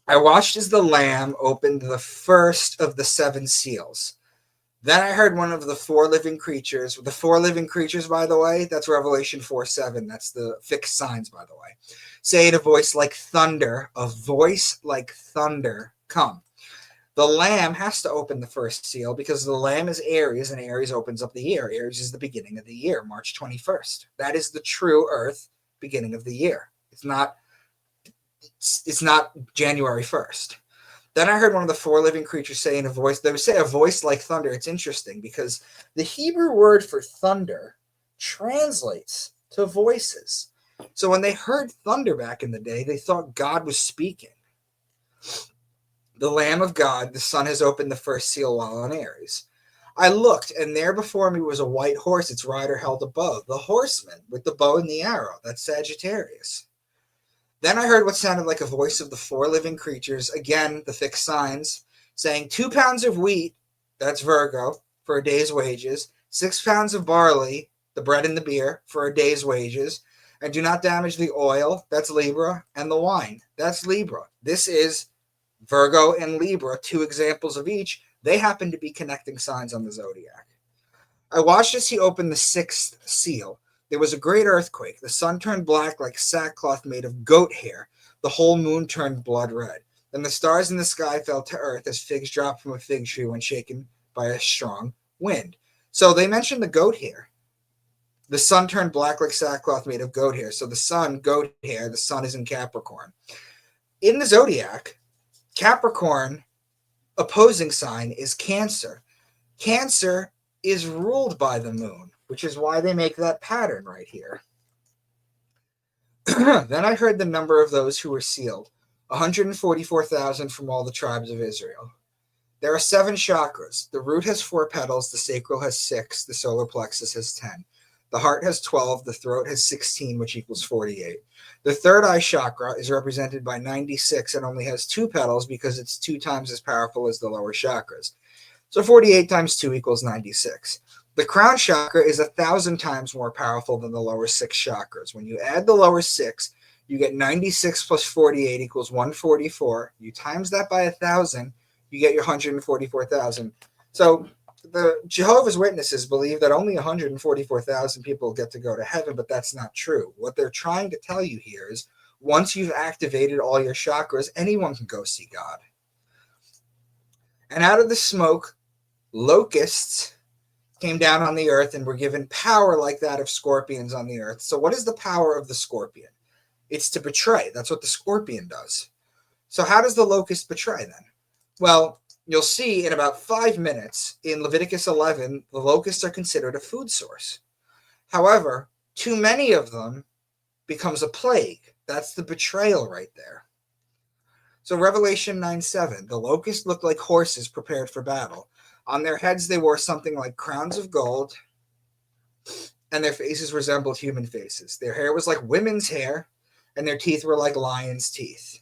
I watched as the Lamb opened the first of the 7 seals. Then I heard one of the 4 living creatures. The 4 living creatures, by the way, that's Revelation 4:7. That's the fixed signs, by the way. Say in a voice like thunder, come. The Lamb has to open the first seal because the Lamb is Aries, and Aries opens up the year. Aries is the beginning of the year, March 21st. That is the true Earth beginning of the year. It's not January 1st. Then I heard one of the 4 living creatures say in a voice, they would say a voice like thunder. It's interesting because the Hebrew word for thunder translates to voices. So when they heard thunder back in the day, they thought God was speaking. The Lamb of God, the Son, has opened the first seal while on Aries. I looked, and there before me was a white horse. Its rider held a bow. The horseman with the bow and the arrow. That's Sagittarius. Then I heard what sounded like a voice of the 4 living creatures, again, the fixed signs, saying 2 pounds of wheat, that's Virgo, for a day's wages, 6 pounds of barley, the bread and the beer, for a day's wages, and do not damage the oil, that's Libra, and the wine, that's Libra. This is Virgo and Libra, 2 examples of each. They happen to be connecting signs on the zodiac. I watched as he opened the 6th seal. There was a great earthquake. The sun turned black like sackcloth made of goat hair. The whole moon turned blood red. Then the stars in the sky fell to earth as figs drop from a fig tree when shaken by a strong wind. So they mentioned the goat hair. The sun turned black like sackcloth made of goat hair. So the sun, goat hair, the sun is in Capricorn. In the zodiac, Capricorn opposing sign is Cancer. Cancer is ruled by the moon, which is why they make that pattern right here. Then I heard the number of those who were sealed, 144,000 from all the tribes of Israel. There are 7 chakras. The root has 4 petals, the sacral has 6, the solar plexus has 10. The heart has 12, the throat has 16, which equals 48. The third eye chakra is represented by 96 and only has 2 petals because it's 2 times as powerful as the lower chakras. So 48 times 2 equals 96. The crown chakra is 1,000 times more powerful than the lower 6 chakras. When you add the lower 6, you get 96 plus 48 equals 144. You times that by 1,000, you get your 144,000. So the Jehovah's Witnesses believe that only 144,000 people get to go to heaven, but that's not true. What they're trying to tell you here is once you've activated all your chakras, anyone can go see God. And out of the smoke, locusts came down on the earth and were given power like that of scorpions on the earth. So what is the power of the scorpion? It's to betray. That's what the scorpion does. So how does the locust betray then? Well, you'll see in about 5 minutes in Leviticus 11, the locusts are considered a food source. However, too many of them becomes a plague. That's the betrayal right there. So Revelation 9:7, the locusts looked like horses prepared for battle. On their heads they wore something like crowns of gold, and their faces resembled human faces. Their hair was like women's hair, and their teeth were like lions' teeth.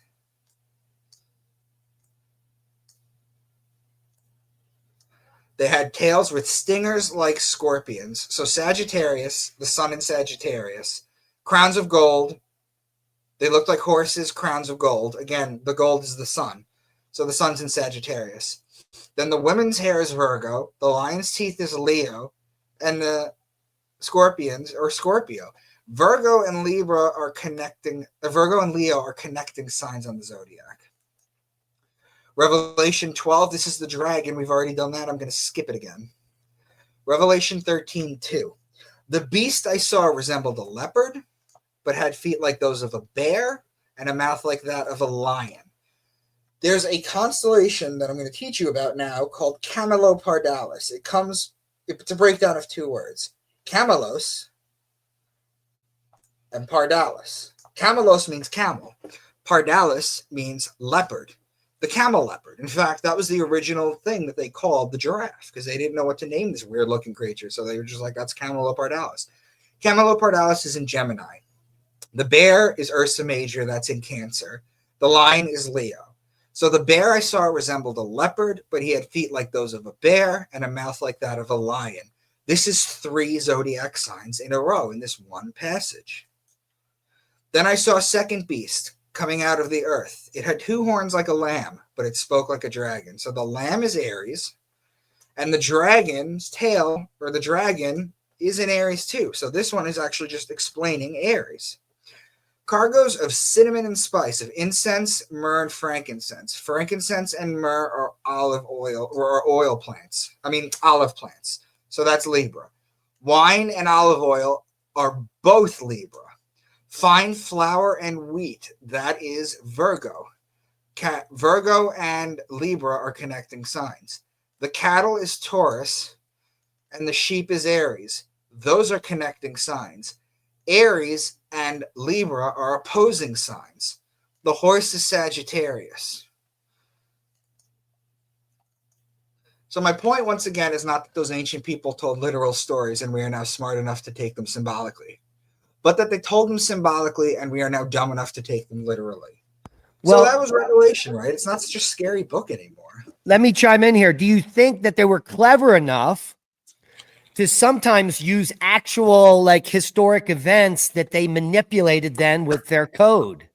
They had tails with stingers like scorpions. So Sagittarius, the sun in Sagittarius, crowns of gold. They looked like horses, crowns of gold. Again, the gold is the sun. So the sun's in Sagittarius. Then the women's hair is Virgo. The lion's teeth is Leo. And the scorpions, or Scorpio. Virgo and Libra are connecting. Virgo and Leo are connecting signs on the zodiac. Revelation 12, this is the dragon. We've already done that. I'm going to skip it again. Revelation 13:2. The beast I saw resembled a leopard, but had feet like those of a bear and a mouth like that of a lion. There's a constellation that I'm going to teach you about now called Camelopardalis. It's a breakdown of two words, Camelos and Pardalis. Camelos means camel. Pardalis means leopard. The camel leopard. In fact, that was the original thing that they called the giraffe because they didn't know what to name this weird looking creature. So they were just like, that's Camelopardalis. Camelopardalis is in Gemini. The bear is Ursa Major. That's in Cancer. The lion is Leo. So the bear I saw resembled a leopard, but he had feet like those of a bear and a mouth like that of a lion. This is 3 zodiac signs in a row in this one passage. Then I saw a second beast coming out of the earth. It had 2 horns like a lamb, but it spoke like a dragon. So the lamb is Aries, and the dragon's tail, or the dragon, is in Aries too. So this one is actually just explaining Aries. Cargoes of cinnamon and spice, of incense, myrrh, and frankincense. Frankincense and myrrh are olive plants. So that's Libra. Wine and olive oil are both Libra. Fine flour and wheat, that is Virgo. Virgo and Libra are connecting signs. The cattle is Taurus, and the sheep is Aries. Those are connecting signs. Aries and Libra are opposing signs. The horse is Sagittarius. So my point, once again, is not that those ancient people told literal stories and we are now smart enough to take them symbolically, but that they told them symbolically and we are now dumb enough to take them literally. Well, so that was Revelation, right? It's not such a scary book anymore. Let me chime in here. Do you think that they were clever enough to sometimes use actual, like, historic events that they manipulated then with their code?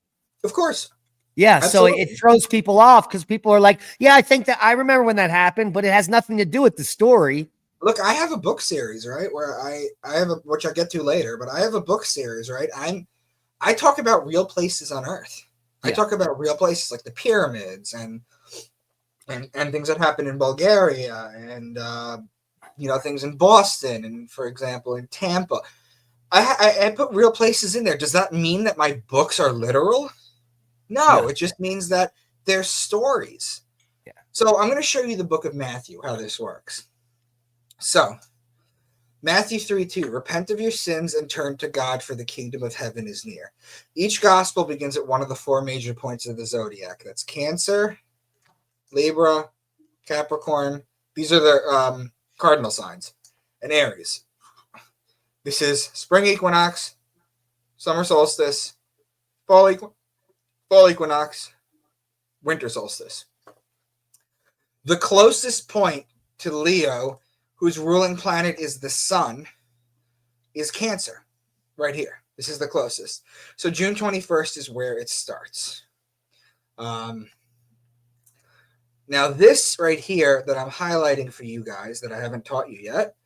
Of course. Yeah. Absolutely. So it throws people off because people are like, yeah, I think that I remember when that happened, but it has nothing to do with the story. Look, I have a book series, right? Where I have which I'll get to later, but I have a book series, right? I talk about real places on Earth. I talk about real places like the pyramids and things that happen in Bulgaria and things in Boston and, for example, in Tampa. I put real places in there. Does that mean that my books are literal? No, it just means that they're stories. Yeah. So I'm going to show you the book of Matthew, how this works. So, Matthew 3:2, repent of your sins and turn to God, for the kingdom of heaven is near. Each gospel begins at one of the 4 major points of the zodiac. That's Cancer, Libra, Capricorn. These are the cardinal signs. And Aries. This is spring equinox, summer solstice, fall equinox, winter solstice. The closest point to Leo, whose ruling planet is the sun, is Cancer, right here. This is the closest. So June 21st is where it starts. Now this right here that I'm highlighting for you guys that I haven't taught you yet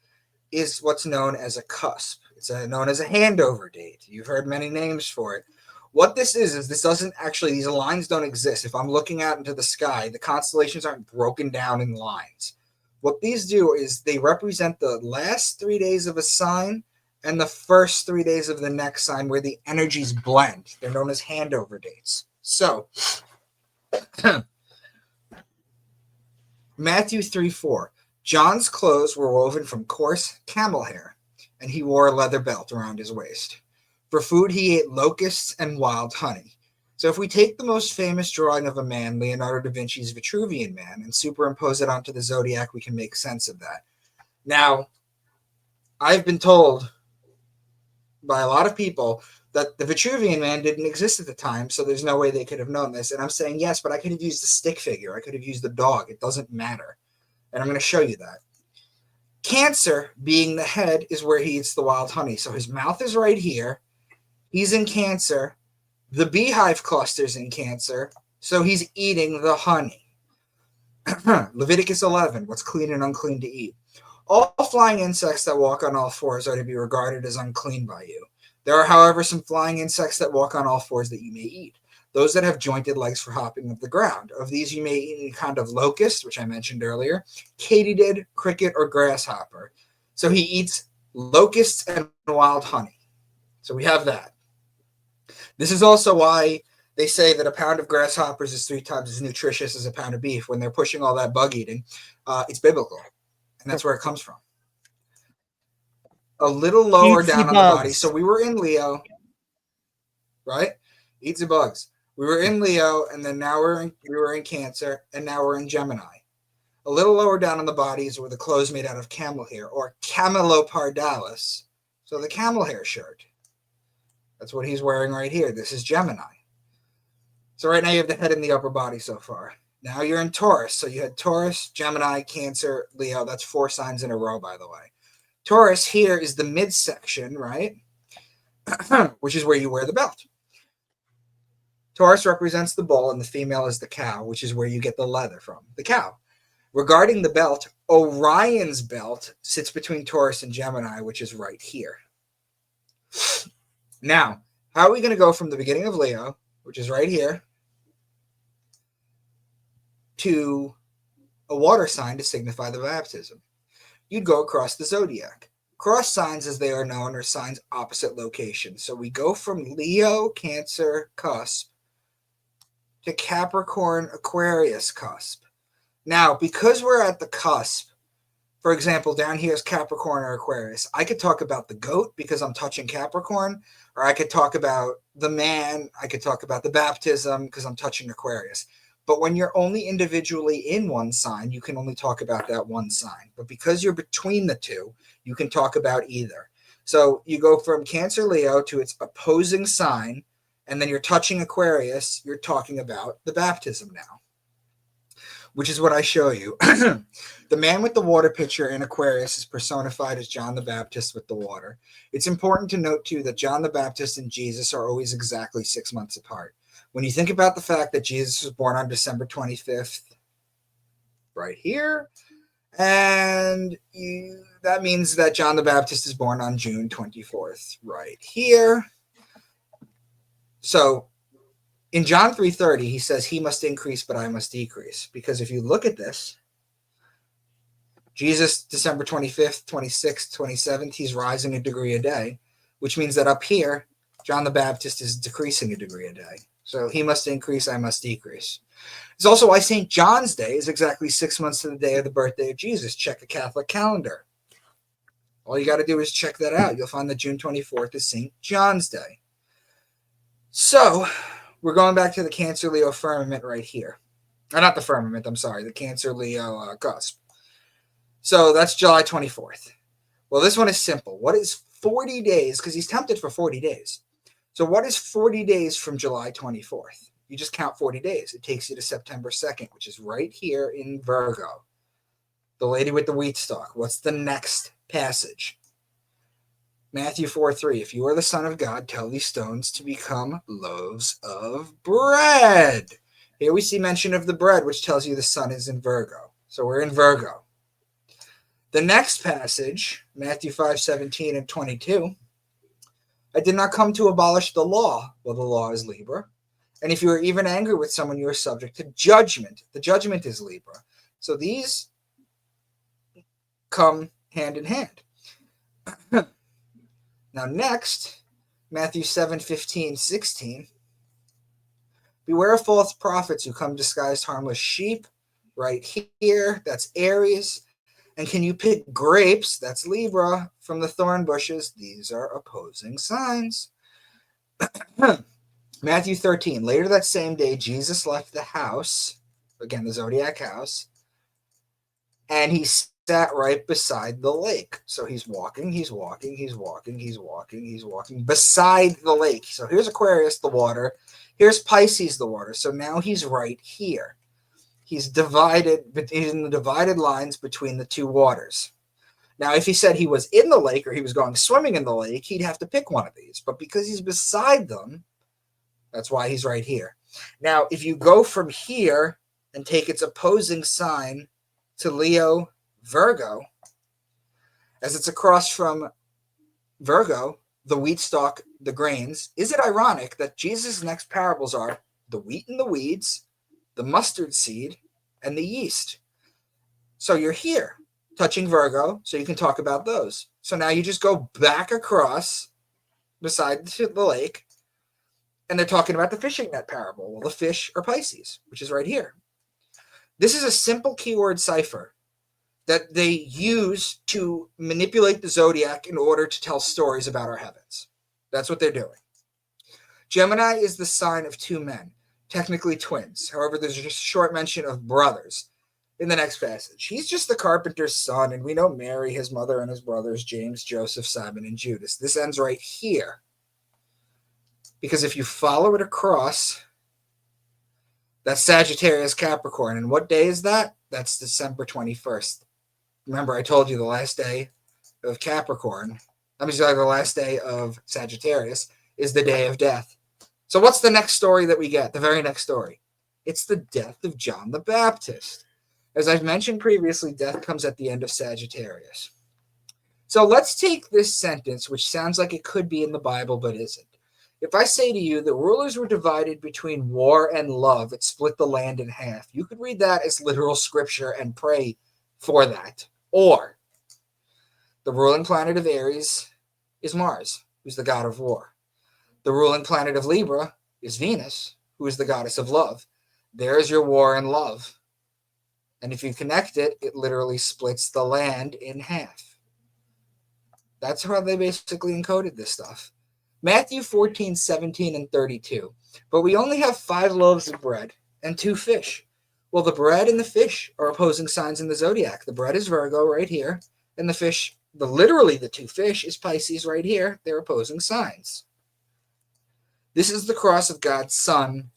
is what's known as a cusp. It's known as a handover date. You've heard many names for it. What this is this doesn't actually, these lines don't exist. If I'm looking out into the sky, the constellations aren't broken down in lines. What these do is they represent the last 3 days of a sign and the first 3 days of the next sign where the energies blend. They're known as handover dates. So, Matthew 3:4. John's clothes were woven from coarse camel hair, and he wore a leather belt around his waist. For food, he ate locusts and wild honey. So if we take the most famous drawing of a man, Leonardo da Vinci's Vitruvian Man, and superimpose it onto the zodiac, we can make sense of that. Now, I've been told by a lot of people that the Vitruvian Man didn't exist at the time, so there's no way they could have known this. And I'm saying, yes, but I could have used the stick figure. I could have used the dog. It doesn't matter. And I'm going to show you that. Cancer, being the head, is where he eats the wild honey. So his mouth is right here. He's in Cancer. The beehive cluster's in Cancer. So he's eating the honey. Leviticus 11, what's clean and unclean to eat. All flying insects that walk on all fours are to be regarded as unclean by you. There are, however, some flying insects that walk on all fours that you may eat. Those that have jointed legs for hopping of the ground. Of these, you may eat any kind of locust, which I mentioned earlier, katydid, cricket, or grasshopper. So he eats locusts and wild honey. So we have that. This is also why they say that a pound of grasshoppers is 3 times as nutritious as a pound of beef when they're pushing all that bug eating. It's biblical, and that's where it comes from. A little lower Eats the down on the body. bugs. So we were in Leo, right? Eats the bugs. We were in Leo, and then now we were in Cancer, and now we're in Gemini. A little lower down on the body is where the clothes made out of camel hair, or camelopardalis. So the camel hair shirt. That's what he's wearing right here. This is Gemini. So right now you have the head and the upper body so far. Now you're in Taurus. So you had Taurus, Gemini, Cancer, Leo. That's 4 signs in a row, by the way. Taurus here is the midsection, right? Which is where you wear the belt. Taurus represents the bull and the female is the cow, which is where you get the leather from, the cow. Regarding the belt, Orion's belt sits between Taurus and Gemini, which is right here. Now, how are we going to go from the beginning of Leo, which is right here, to a water sign to signify the baptism? You'd go across the zodiac. Cross signs, as they are known, are signs opposite locations. So we go from Leo, Cancer, cusp, to Capricorn, Aquarius, cusp. Now, because we're at the cusp, for example, down here is Capricorn or Aquarius. I could talk about the goat because I'm touching Capricorn, or I could talk about the man. I could talk about the baptism because I'm touching Aquarius. But when you're only individually in one sign, you can only talk about that one sign. But because you're between the two, you can talk about either. So you go from Cancer, Leo to its opposing sign, and then you're touching Aquarius, you're talking about the baptism now, which is what I show you. The man with the water pitcher in Aquarius is personified as John the Baptist with the water. It's important to note, too, that John the Baptist and Jesus are always exactly 6 months apart. When you think about the fact that Jesus was born on December 25th, right here, and that means that John the Baptist is born on June 24th, right here. So in John 3:30, he says, he must increase, but I must decrease. Because if you look at this, Jesus, December 25th, 26th, 27th, he's rising a degree a day, which means that up here, John the Baptist is decreasing a degree a day. So he must increase, I must decrease. It's also why St. John's Day is exactly 6 months to the day of the birthday of Jesus. Check a Catholic calendar. All you got to do is check that out. You'll find that June 24th is St. John's Day. So we're going back to the Cancer Leo firmament right here. Not the firmament, I'm sorry, the Cancer Leo cusp. So that's July 24th. Well, this one is simple. What is 40 days? Because he's tempted for 40 days. So what is 40 days from July 24th? You just count 40 days. It takes you to September 2nd, which is right here in Virgo. The lady with the wheat stalk. What's the next passage? Matthew 4:3. If you are the Son of God, tell these stones to become loaves of bread. Here we see mention of the bread, which tells you the sun is in Virgo. So we're in Virgo. The next passage, Matthew 5:17 and 22. I did not come to abolish the law. Well, the law is Libra. And if you are even angry with someone, you are subject to judgment. The judgment is Libra. So these come hand in hand. Now next, Matthew 7:15, 16. Beware of false prophets who come disguised harmless sheep. Right here, that's Aries. And can you pick grapes, that's Libra, from the thorn bushes? These are opposing signs. Matthew 13. Later that same day, Jesus left the house, again, the Zodiac house, and he sat right beside the lake. So he's walking beside the lake. So here's Aquarius, the water. Here's Pisces, the water. So now he's right here. He's in the divided lines between the two waters. Now, if he said he was in the lake or he was going swimming in the lake, he'd have to pick one of these. But because he's beside them, that's why he's right here. Now, if you go from here and take its opposing sign to Leo, Virgo, as it's across from Virgo, the wheat stalk, the grains, is it ironic that Jesus' next parables are the wheat and the weeds, the mustard seed, and the yeast? So you're here touching Virgo, so you can talk about those. So now you just go back across beside the lake, and they're talking about the fishing net parable. Well, the fish are Pisces, which is right here. This is a simple keyword cipher that they use to manipulate the zodiac in order to tell stories about our heavens. That's what they're doing. Gemini is the sign of two men, technically twins. However, there's just a short mention of brothers in the next passage. He's just the carpenter's son, and we know Mary, his mother, and his brothers, James, Joseph, Simon, and Judas. This ends right here. Because if you follow it across, that's Sagittarius Capricorn. And what day is that? That's December 21st. Remember, I told you the last day of Capricorn, the last day of Sagittarius is the day of death. So what's the next story that we get? The very next story. It's the death of John the Baptist. As I've mentioned previously, death comes at the end of Sagittarius. So let's take this sentence, which sounds like it could be in the Bible, but isn't. If I say to you, the rulers were divided between war and love, it split the land in half. You could read that as literal scripture and pray for that. Or the ruling planet of Aries is Mars, who's the god of war. The ruling planet of Libra is Venus, who is the goddess of love. There's your war and love. And if you connect it, it literally splits the land in half. That's how they basically encoded this stuff. Matthew 14, 17, and 32. But we only have 5 loaves of bread and 2 fish. Well, the bread and the fish are opposing signs in the zodiac. The bread is Virgo right here, and the fish, literally the 2 fish, is Pisces right here. They're opposing signs. This is the cross of God's sun.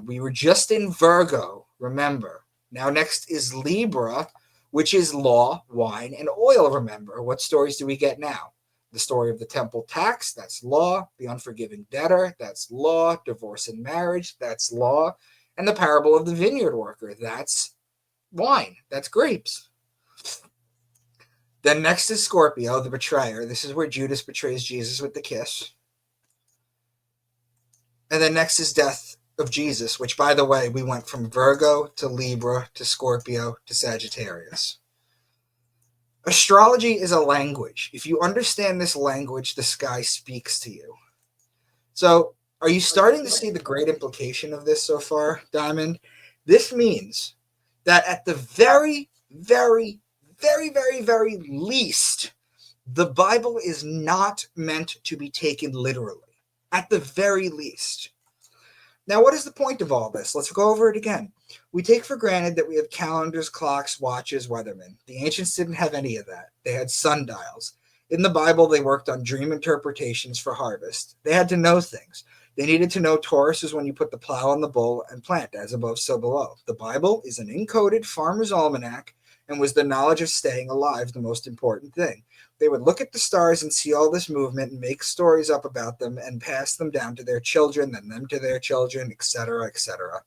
We were just in Virgo, remember. Now next is Libra, which is law, wine, and oil, remember. What stories do we get now? The story of the temple tax, that's law. The unforgiving debtor, that's law. Divorce and marriage, that's law. And the parable of the vineyard worker, that's wine, that's grapes. Then next is Scorpio, the betrayer. This is where Judas betrays Jesus with the kiss. And then next is death of Jesus, which, by the way, we went from Virgo to Libra to Scorpio to Sagittarius. Astrology is a language. If you understand this language, the sky speaks to you. So, are you starting to see the great implication of this so far, Diamond? This means that at the very, very, very, very, very least, the Bible is not meant to be taken literally. At the very least. Now, what is the point of all this? Let's go over it again. We take for granted that we have calendars, clocks, watches, weathermen. The ancients didn't have any of that. They had sundials. In the Bible, they worked on dream interpretations for harvest. They had to know things. They needed to know Taurus is when you put the plow on the bull and plant, as above, so below. The Bible is an encoded farmer's almanac, and was the knowledge of staying alive the most important thing. They would look at the stars and see all this movement and make stories up about them and pass them down to their children, then them to their children, etc., etc.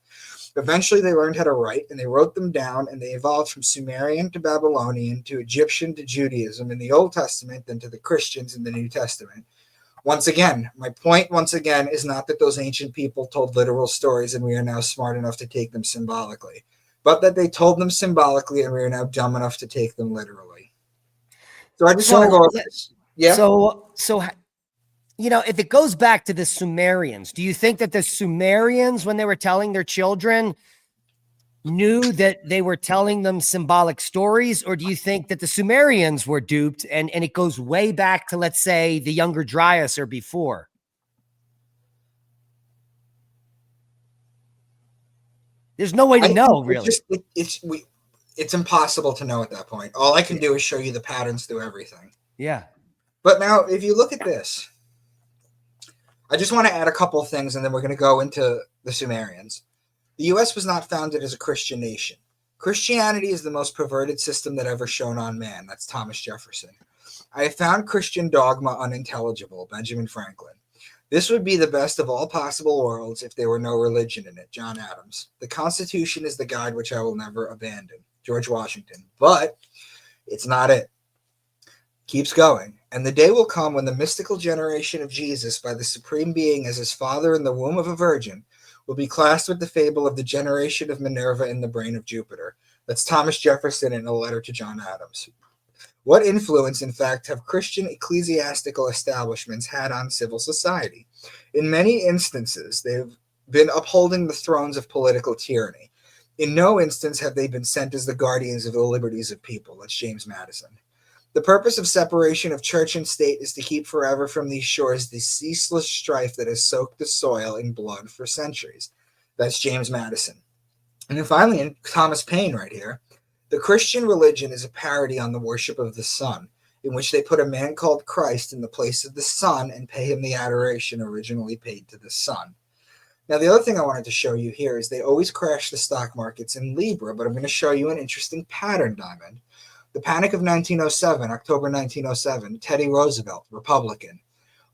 Eventually, they learned how to write, and they wrote them down, and they evolved from Sumerian to Babylonian to Egyptian to Judaism in the Old Testament, then to the Christians in the New Testament. Once again, my point is not that those ancient people told literal stories and we are now smart enough to take them symbolically, but that they told them symbolically and we are now dumb enough to take them literally. So I just want to go over this. Yeah. So, if it goes back to the Sumerians, do you think that the Sumerians, when they were telling their children, knew that they were telling them symbolic stories? Or do you think that the Sumerians were duped and it goes way back to, let's say, the Younger Dryas or before? There's no way to know, really. It's impossible to know at that point. All I can do is show you the patterns through everything. Yeah. But now, if you look at this, I just want to add a couple of things, and then we're going to go into the Sumerians. The U.S. was not founded as a Christian nation. Christianity is the most perverted system that ever shone on man. That's Thomas Jefferson. I have found Christian dogma unintelligible. Benjamin Franklin. This would be the best of all possible worlds if there were no religion in it. John Adams. The Constitution is the guide which I will never abandon. George Washington. But it's not it. Keeps going. And the day will come when the mystical generation of Jesus by the Supreme Being as his father in the womb of a virgin will be classed with the fable of the generation of Minerva in the brain of Jupiter. That's Thomas Jefferson in a letter to John Adams. What influence, in fact, have Christian ecclesiastical establishments had on civil society? In many instances, they've been upholding the thrones of political tyranny. In no instance have they been sent as the guardians of the liberties of people. That's James Madison. The purpose of separation of church and state is to keep forever from these shores the ceaseless strife that has soaked the soil in blood for centuries. That's James Madison. And then finally, in Thomas Paine right here, the Christian religion is a parody on the worship of the sun, in which they put a man called Christ in the place of the sun and pay him the adoration originally paid to the sun. Now, the other thing I wanted to show you here is they always crash the stock markets in Libra, but I'm going to show you an interesting pattern, Diamond. The Panic of 1907, October 1907, Teddy Roosevelt, Republican.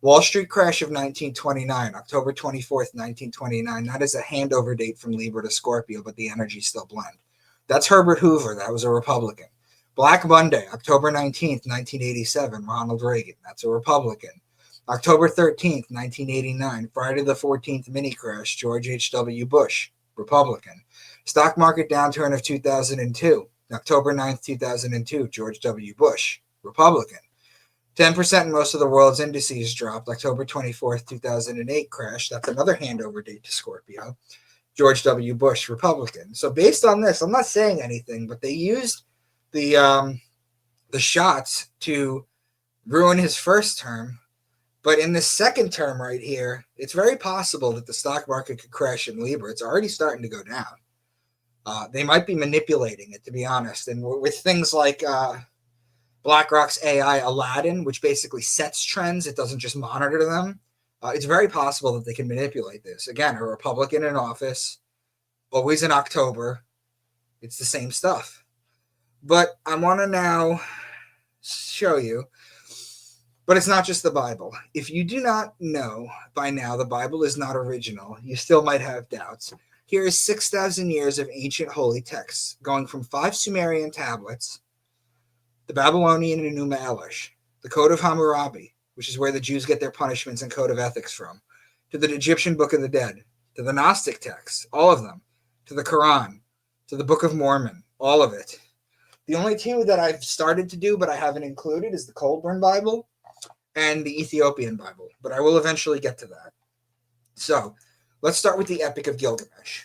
Wall Street crash of 1929, October 24th, 1929. That is a handover date from Libra to Scorpio, but the energies still blend. That's Herbert Hoover. That was a Republican. Black Monday, October 19th, 1987, Ronald Reagan. That's a Republican. October 13th, 1989, Friday the 14th mini crash, George H.W. Bush, Republican. Stock market downturn of 2002, October 9th, 2002, George W. Bush, Republican. 10% in most of the world's indices dropped. October 24th, 2008 crash. That's another handover date to Scorpio. George W. Bush, Republican. So based on this, I'm not saying anything, but they used the shots to ruin his first term. But in this second term right here, it's very possible that the stock market could crash in Libra. It's already starting to go down. They might be manipulating it, to be honest. And with things like BlackRock's AI Aladdin, which basically sets trends, it doesn't just monitor them. It's very possible that they can manipulate this. Again, a Republican in office, always in October. It's the same stuff. But I want to now show you, but it's not just the Bible. If you do not know by now the Bible is not original, you still might have doubts. Here is 6,000 years of ancient holy texts, going from 5 Sumerian tablets, the Babylonian Enuma Elish, the Code of Hammurabi, which is where the Jews get their punishments and code of ethics from, to the Egyptian Book of the Dead, to the Gnostic texts, all of them, to the Quran, to the Book of Mormon, all of it. The only two that I've started to do but I haven't included is the Colburn Bible and the Ethiopian Bible, but I will eventually get to that. So, let's start with the Epic of Gilgamesh.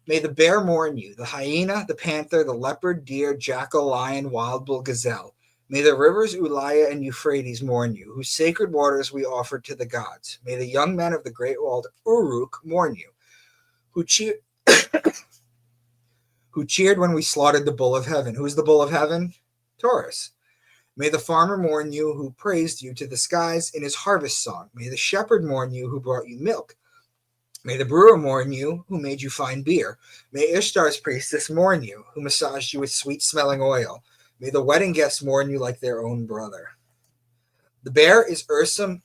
May the bear mourn you, the hyena, the panther, the leopard, deer, jackal, lion, wild bull, gazelle. May the rivers Ulaya and Euphrates mourn you, whose sacred waters we offered to the gods. May the young men of the great walled Uruk mourn you, who cheered when we slaughtered the bull of heaven. Who's the bull of heaven? Taurus. May the farmer mourn you, who praised you to the skies in his harvest song. May the shepherd mourn you, who brought you milk. May the brewer mourn you, who made you fine beer. May Ishtar's priestess mourn you, who massaged you with sweet-smelling oil. May the wedding guests mourn you like their own brother. The bear is Ursa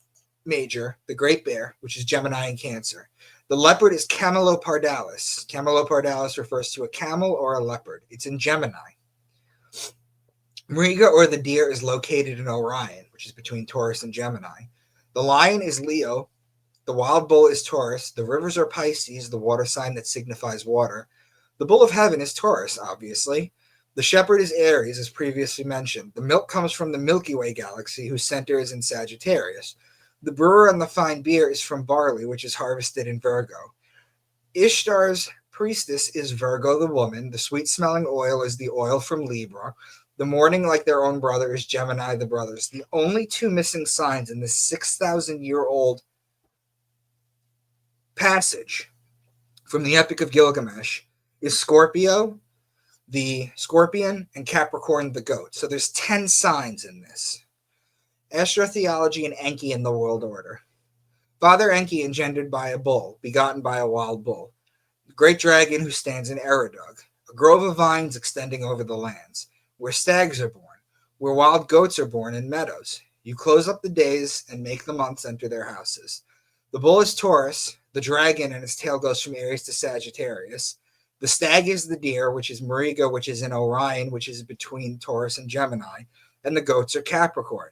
Major, the great bear, which is Gemini and Cancer. The leopard is Camelopardalis. Camelopardalis refers to a camel or a leopard. It's in Gemini. Mriga, or the deer, is located in Orion, which is between Taurus and Gemini. The lion is Leo. The wild bull is Taurus. The rivers are Pisces, the water sign that signifies water. The bull of heaven is Taurus, obviously. The shepherd is Aries, as previously mentioned. The milk comes from the Milky Way galaxy, whose center is in Sagittarius. The brewer and the fine beer is from barley, which is harvested in Virgo. Ishtar's priestess is Virgo, the woman. The sweet-smelling oil is the oil from Libra. The mourning like their own brother is Gemini, the brothers. The only two missing signs in this 6,000-year-old passage from the Epic of Gilgamesh is Scorpio, the scorpion, and Capricorn, the goat. So there's 10 signs in this. Astro Theology and Enki in the world order. Father Enki engendered by a bull, begotten by a wild bull. The great dragon who stands in Eridug. A grove of vines extending over the lands, where stags are born, where wild goats are born in meadows. You close up the days and make the months enter their houses. The bull is Taurus. The dragon and its tail goes from Aries to Sagittarius. The stag is the deer, which is Mriga, which is in Orion, which is between Taurus and Gemini. and the goats are Capricorn.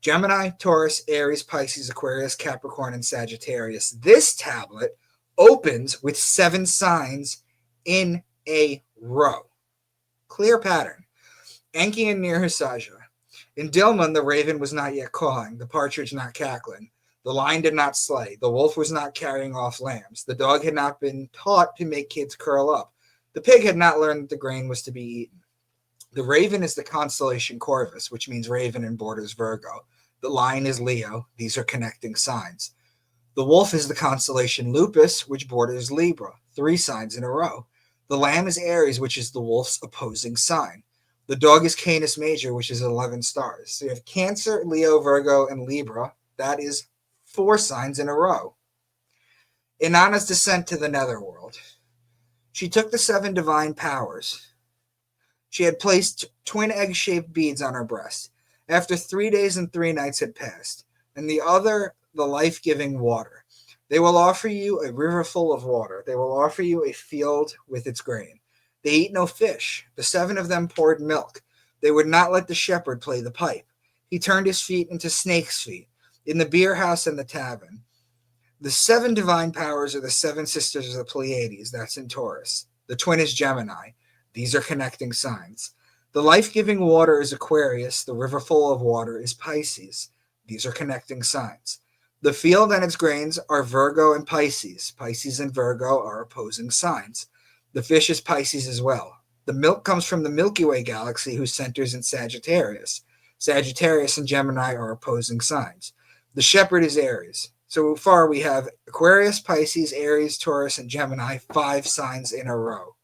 Gemini, Taurus, Aries, Pisces, Aquarius, Capricorn, and Sagittarius. This tablet opens with 7 signs in a row. Clear pattern. Enki and Nirhasaja. In Dilmun, the raven was not yet cawing, the partridge not cackling. The lion did not slay. The wolf was not carrying off lambs. The dog had not been taught to make kids curl up. The pig had not learned that the grain was to be eaten. The raven is the constellation Corvus, which means raven and borders Virgo. The lion is Leo. These are connecting signs. The wolf is the constellation Lupus, which borders Libra. 3 signs in a row. The lamb is Aries, which is the wolf's opposing sign. The dog is Canis Major, which is 11 stars. So you have Cancer, Leo, Virgo, and Libra. That is 4 signs in a row. Inanna's descent to the netherworld. She took the 7 divine powers. She had placed twin egg-shaped beads on her breast. After 3 days and 3 nights had passed, and the other, the life-giving water. They will offer you a river full of water. They will offer you a field with its grain. They eat no fish. The 7 of them poured milk. They would not let the shepherd play the pipe. He turned his feet into snake's feet, in the beer house and the tavern. The 7 divine powers are the 7 sisters of the Pleiades. That's in Taurus. The twin is Gemini. These are connecting signs. The life-giving water is Aquarius. The river full of water is Pisces. These are connecting signs. The field and its grains are Virgo and Pisces. Pisces and Virgo are opposing signs. The fish is Pisces as well. The milk comes from the Milky Way galaxy, whose centers in Sagittarius. Sagittarius and Gemini are opposing signs. The shepherd is Aries. So far we have Aquarius, Pisces, Aries, Taurus, and Gemini, 5 signs in a row.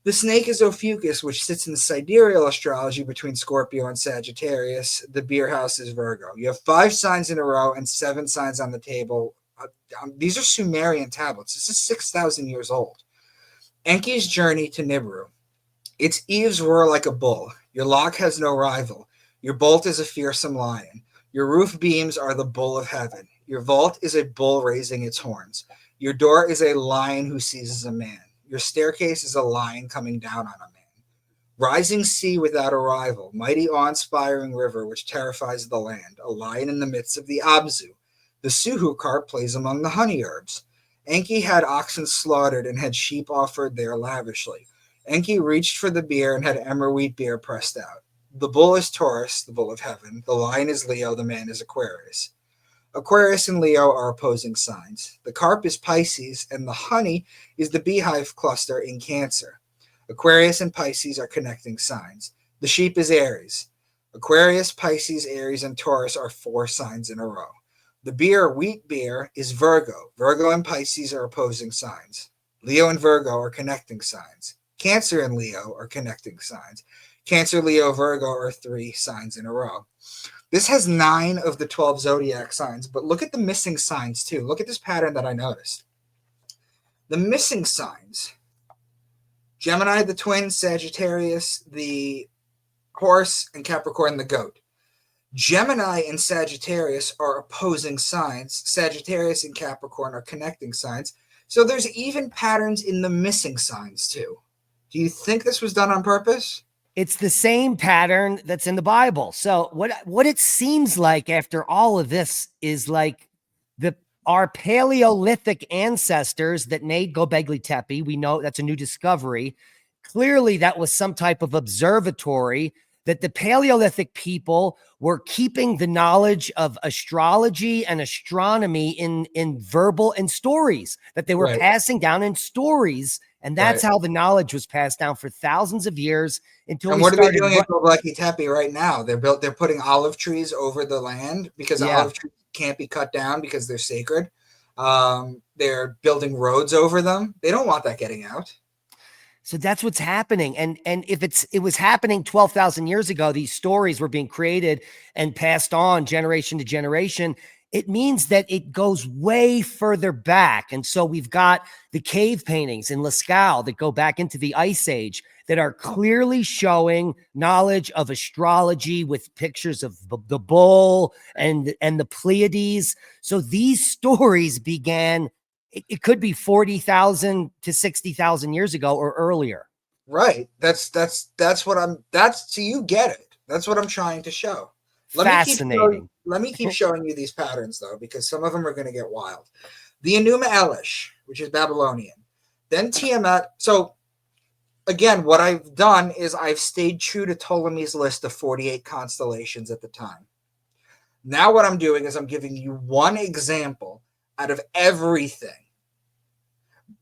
The snake is Ophiuchus, which sits in sidereal astrology between Scorpio and Sagittarius. The beer house is Virgo. You have 5 signs in a row and 7 signs on the table. These are Sumerian tablets. This is 6,000 years old. Enki's journey to Nibiru. Its eaves roar like a bull. Your lock has no rival. Your bolt is a fearsome lion. Your roof beams are the bull of heaven. Your vault is a bull raising its horns. Your door is a lion who seizes a man. Your staircase is a lion coming down on a man. Rising sea without a rival, mighty awe-inspiring river which terrifies the land, a lion in the midst of the Abzu. The Suhu carp plays among the honey herbs. Enki had oxen slaughtered and had sheep offered there lavishly. Enki reached for the beer and had emmer wheat beer pressed out. The bull is Taurus, the bull of heaven. The lion is Leo, the man is Aquarius. Aquarius and Leo are opposing signs. The carp is Pisces, and the honey is the beehive cluster in Cancer. Aquarius and Pisces are connecting signs. The sheep is Aries. Aquarius, Pisces, Aries, and Taurus are 4 signs in a row. The beer, wheat beer, is Virgo. Virgo and Pisces are opposing signs. Leo and Virgo are connecting signs. Cancer and Leo are connecting signs. Cancer, Leo, Virgo are 3 signs in a row. This has 9 of the 12 zodiac signs, but look at the missing signs too. Look at this pattern that I noticed. The missing signs: Gemini, the twin, Sagittarius, the horse, and Capricorn, the goat. Gemini and Sagittarius are opposing signs. Sagittarius and Capricorn are connecting signs. So there's even patterns in the missing signs too. Do you think this was done on purpose? It's the same pattern that's in the Bible. So what it seems like after all of this is like our Paleolithic ancestors that made Göbekli Tepe. We know that's a new discovery. Clearly, that was some type of observatory that the Paleolithic people were keeping the knowledge of astrology and astronomy in verbal and stories that they were passing down in stories. And that's how the knowledge was passed down for thousands of years until and what are they doing at Göbekli Tepe right now? They're putting olive trees over the land because olive trees can't be cut down because they're sacred. They're building roads over them. They don't want that getting out. So that's what's happening. And if it was happening 12,000 years ago, these stories were being created and passed on generation to generation. It means that it goes way further back. And so we've got the cave paintings in Lascaux that go back into the Ice Age that are clearly showing knowledge of astrology with pictures of the bull and the Pleiades. So these stories began, it could be 40,000 to 60,000 years ago or earlier. Right. So you get it. That's what I'm trying to show. Fascinating. Let me keep showing you these patterns, though, because some of them are going to get wild. The Enuma Elish, which is Babylonian. Then Tiamat. So, again, what I've done is I've stayed true to Ptolemy's list of 48 constellations at the time. Now what I'm doing is I'm giving you one example out of everything.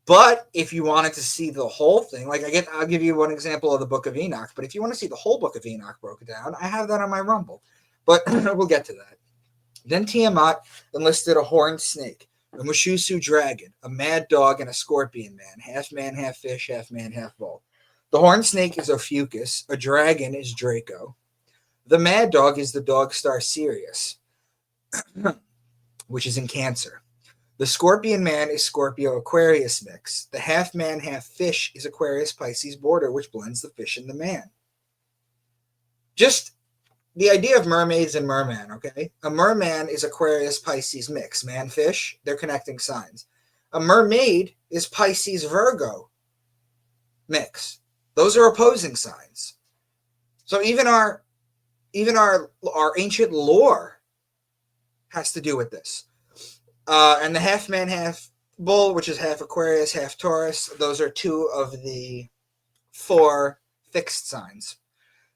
But if you wanted to see the whole thing, like I'll give you one example of the Book of Enoch. But if you want to see the whole Book of Enoch broken down, I have that on my Rumble. But we'll get to that. Then Tiamat enlisted a horned snake, a Mushusu dragon, a mad dog, and a scorpion man, half fish, half man, half bull. The horned snake is Ophiuchus. A dragon is Draco. The mad dog is the dog star Sirius, which is in Cancer. The scorpion man is Scorpio Aquarius mix. The half man, half fish is Aquarius Pisces border, which blends the fish and the man. Just the idea of mermaids and merman, okay? A merman is Aquarius Pisces mix. Man, fish, they're connecting signs. A mermaid is Pisces Virgo mix. Those are opposing signs. So even our ancient lore has to do with this. And the half man, half bull, which is half Aquarius, half Taurus, those are two of the 4 fixed signs.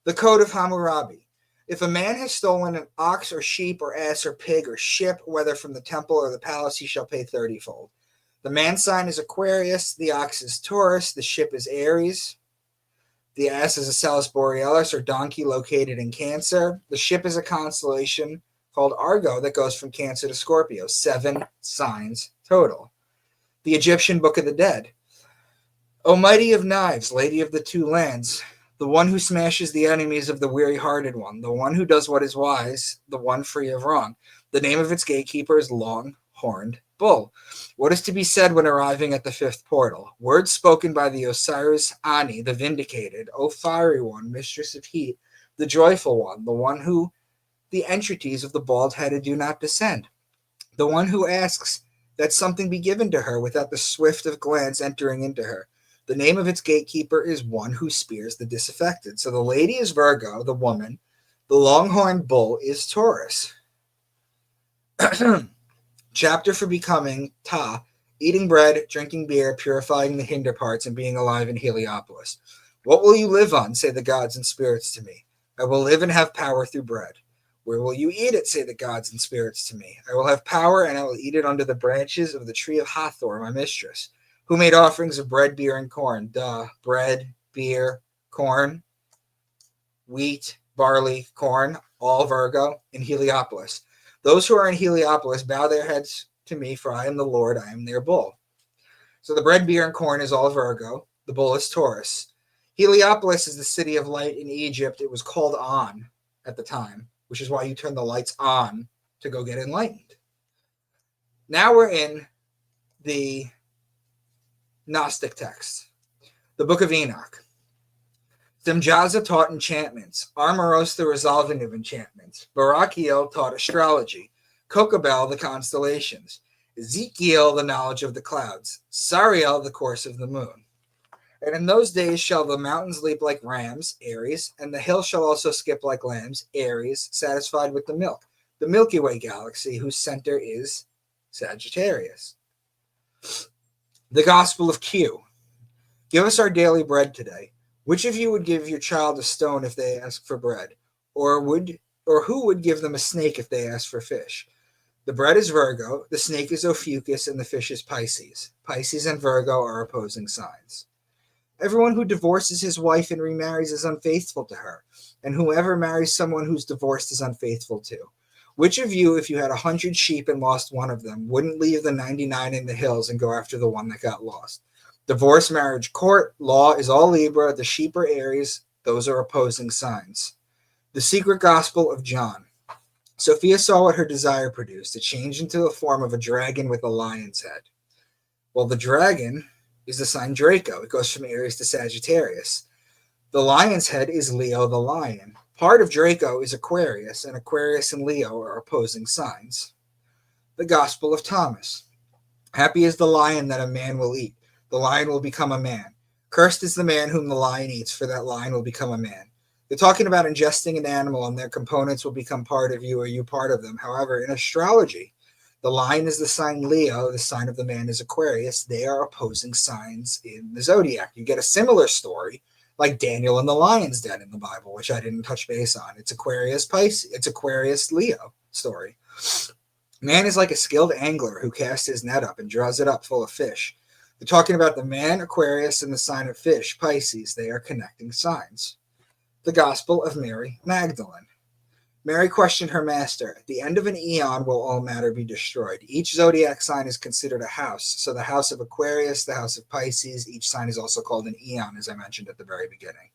The Code of Hammurabi. If a man has stolen an ox or sheep or ass or pig or ship, whether from the temple or the palace, he shall pay 30-fold. The man sign is Aquarius, the ox is Taurus, the ship is Aries. The ass is a Salus Borealis or donkey located in Cancer. The ship is a constellation called Argo that goes from Cancer to Scorpio. 7 signs total. The Egyptian Book of the Dead. O mighty of knives, lady of the 2 lands, the one who smashes the enemies of the weary-hearted one, the one who does what is wise, the one free of wrong. The name of its gatekeeper is Long-Horned Bull. What is to be said when arriving at the 5th portal? Words spoken by the Osiris Ani, the vindicated, O fiery one, mistress of heat, the joyful one, the one who the entities of the bald-headed do not descend, the one who asks that something be given to her without the swift of glance entering into her. The name of its gatekeeper is one who spears the disaffected. So the lady is Virgo, the woman. The longhorned bull is Taurus. Chapter for becoming Ta, eating bread, drinking beer, purifying the hinder parts, and being alive in Heliopolis. What will you live on, say the gods and spirits to me? I will live and have power through bread. Where will you eat it, say the gods and spirits to me? I will have power, and I will eat it under the branches of the tree of Hathor, my mistress, who made offerings of bread, beer, and corn. Bread, beer, corn, wheat, barley, corn, all Virgo, in Heliopolis. Those who are in Heliopolis bow their heads to me, for I am the Lord, I am their bull. So the bread, beer, and corn is all Virgo. The bull is Taurus. Heliopolis is the city of light in Egypt. It was called On at the time, which is why you turn the lights on to go get enlightened. Now we're in the Gnostic text, the Book of Enoch. Simjaza taught enchantments, Armoros the resolving of enchantments, Barakiel taught astrology, Kokabel the constellations, Ezekiel the knowledge of the clouds, Sariel the course of the moon. And in those days shall the mountains leap like rams, Aries, and the hills shall also skip like lambs, Aries, satisfied with the milk, the Milky Way galaxy, whose center is Sagittarius. The Gospel of Q. Give us our daily bread today. Which of you would give your child a stone if they ask for bread? Or who would give them a snake if they ask for fish? The bread is Virgo, the snake is Ophiuchus, and the fish is Pisces. Pisces and Virgo are opposing signs. Everyone who divorces his wife and remarries is unfaithful to her, and whoever marries someone who's divorced is unfaithful too. Which of you, if you had 100 sheep and lost one of them, wouldn't leave the 99 in the hills and go after the one that got lost? Divorce, marriage, court, law is all Libra, the sheep are Aries, those are opposing signs. The secret gospel of John. Sophia saw what her desire produced. It changed into the form of a dragon with a lion's head. Well, the dragon is the sign Draco. It goes from Aries to Sagittarius. The lion's head is Leo the lion. Part of Draco is Aquarius, and Aquarius and Leo are opposing signs. The Gospel of Thomas. Happy is the lion that a man will eat. The lion will become a man. Cursed is the man whom the lion eats, for that lion will become a man. They're talking about ingesting an animal and their components will become part of you or you part of them. However, in astrology, the lion is the sign Leo, the sign of the man is Aquarius. They are opposing signs in the Zodiac. You get a similar story like Daniel and the lion's den in the Bible, which I didn't touch base on. It's Aquarius Pisces. It's Aquarius Leo story. Man is like a skilled angler who casts his net up and draws it up full of fish. They're talking about the man Aquarius and the sign of fish, Pisces. They are connecting signs. The Gospel of Mary Magdalene. Mary questioned her master. At the end of an eon will all matter be destroyed. Each zodiac sign is considered a house. So the house of Aquarius, the house of Pisces, each sign is also called an eon, as I mentioned at the very beginning.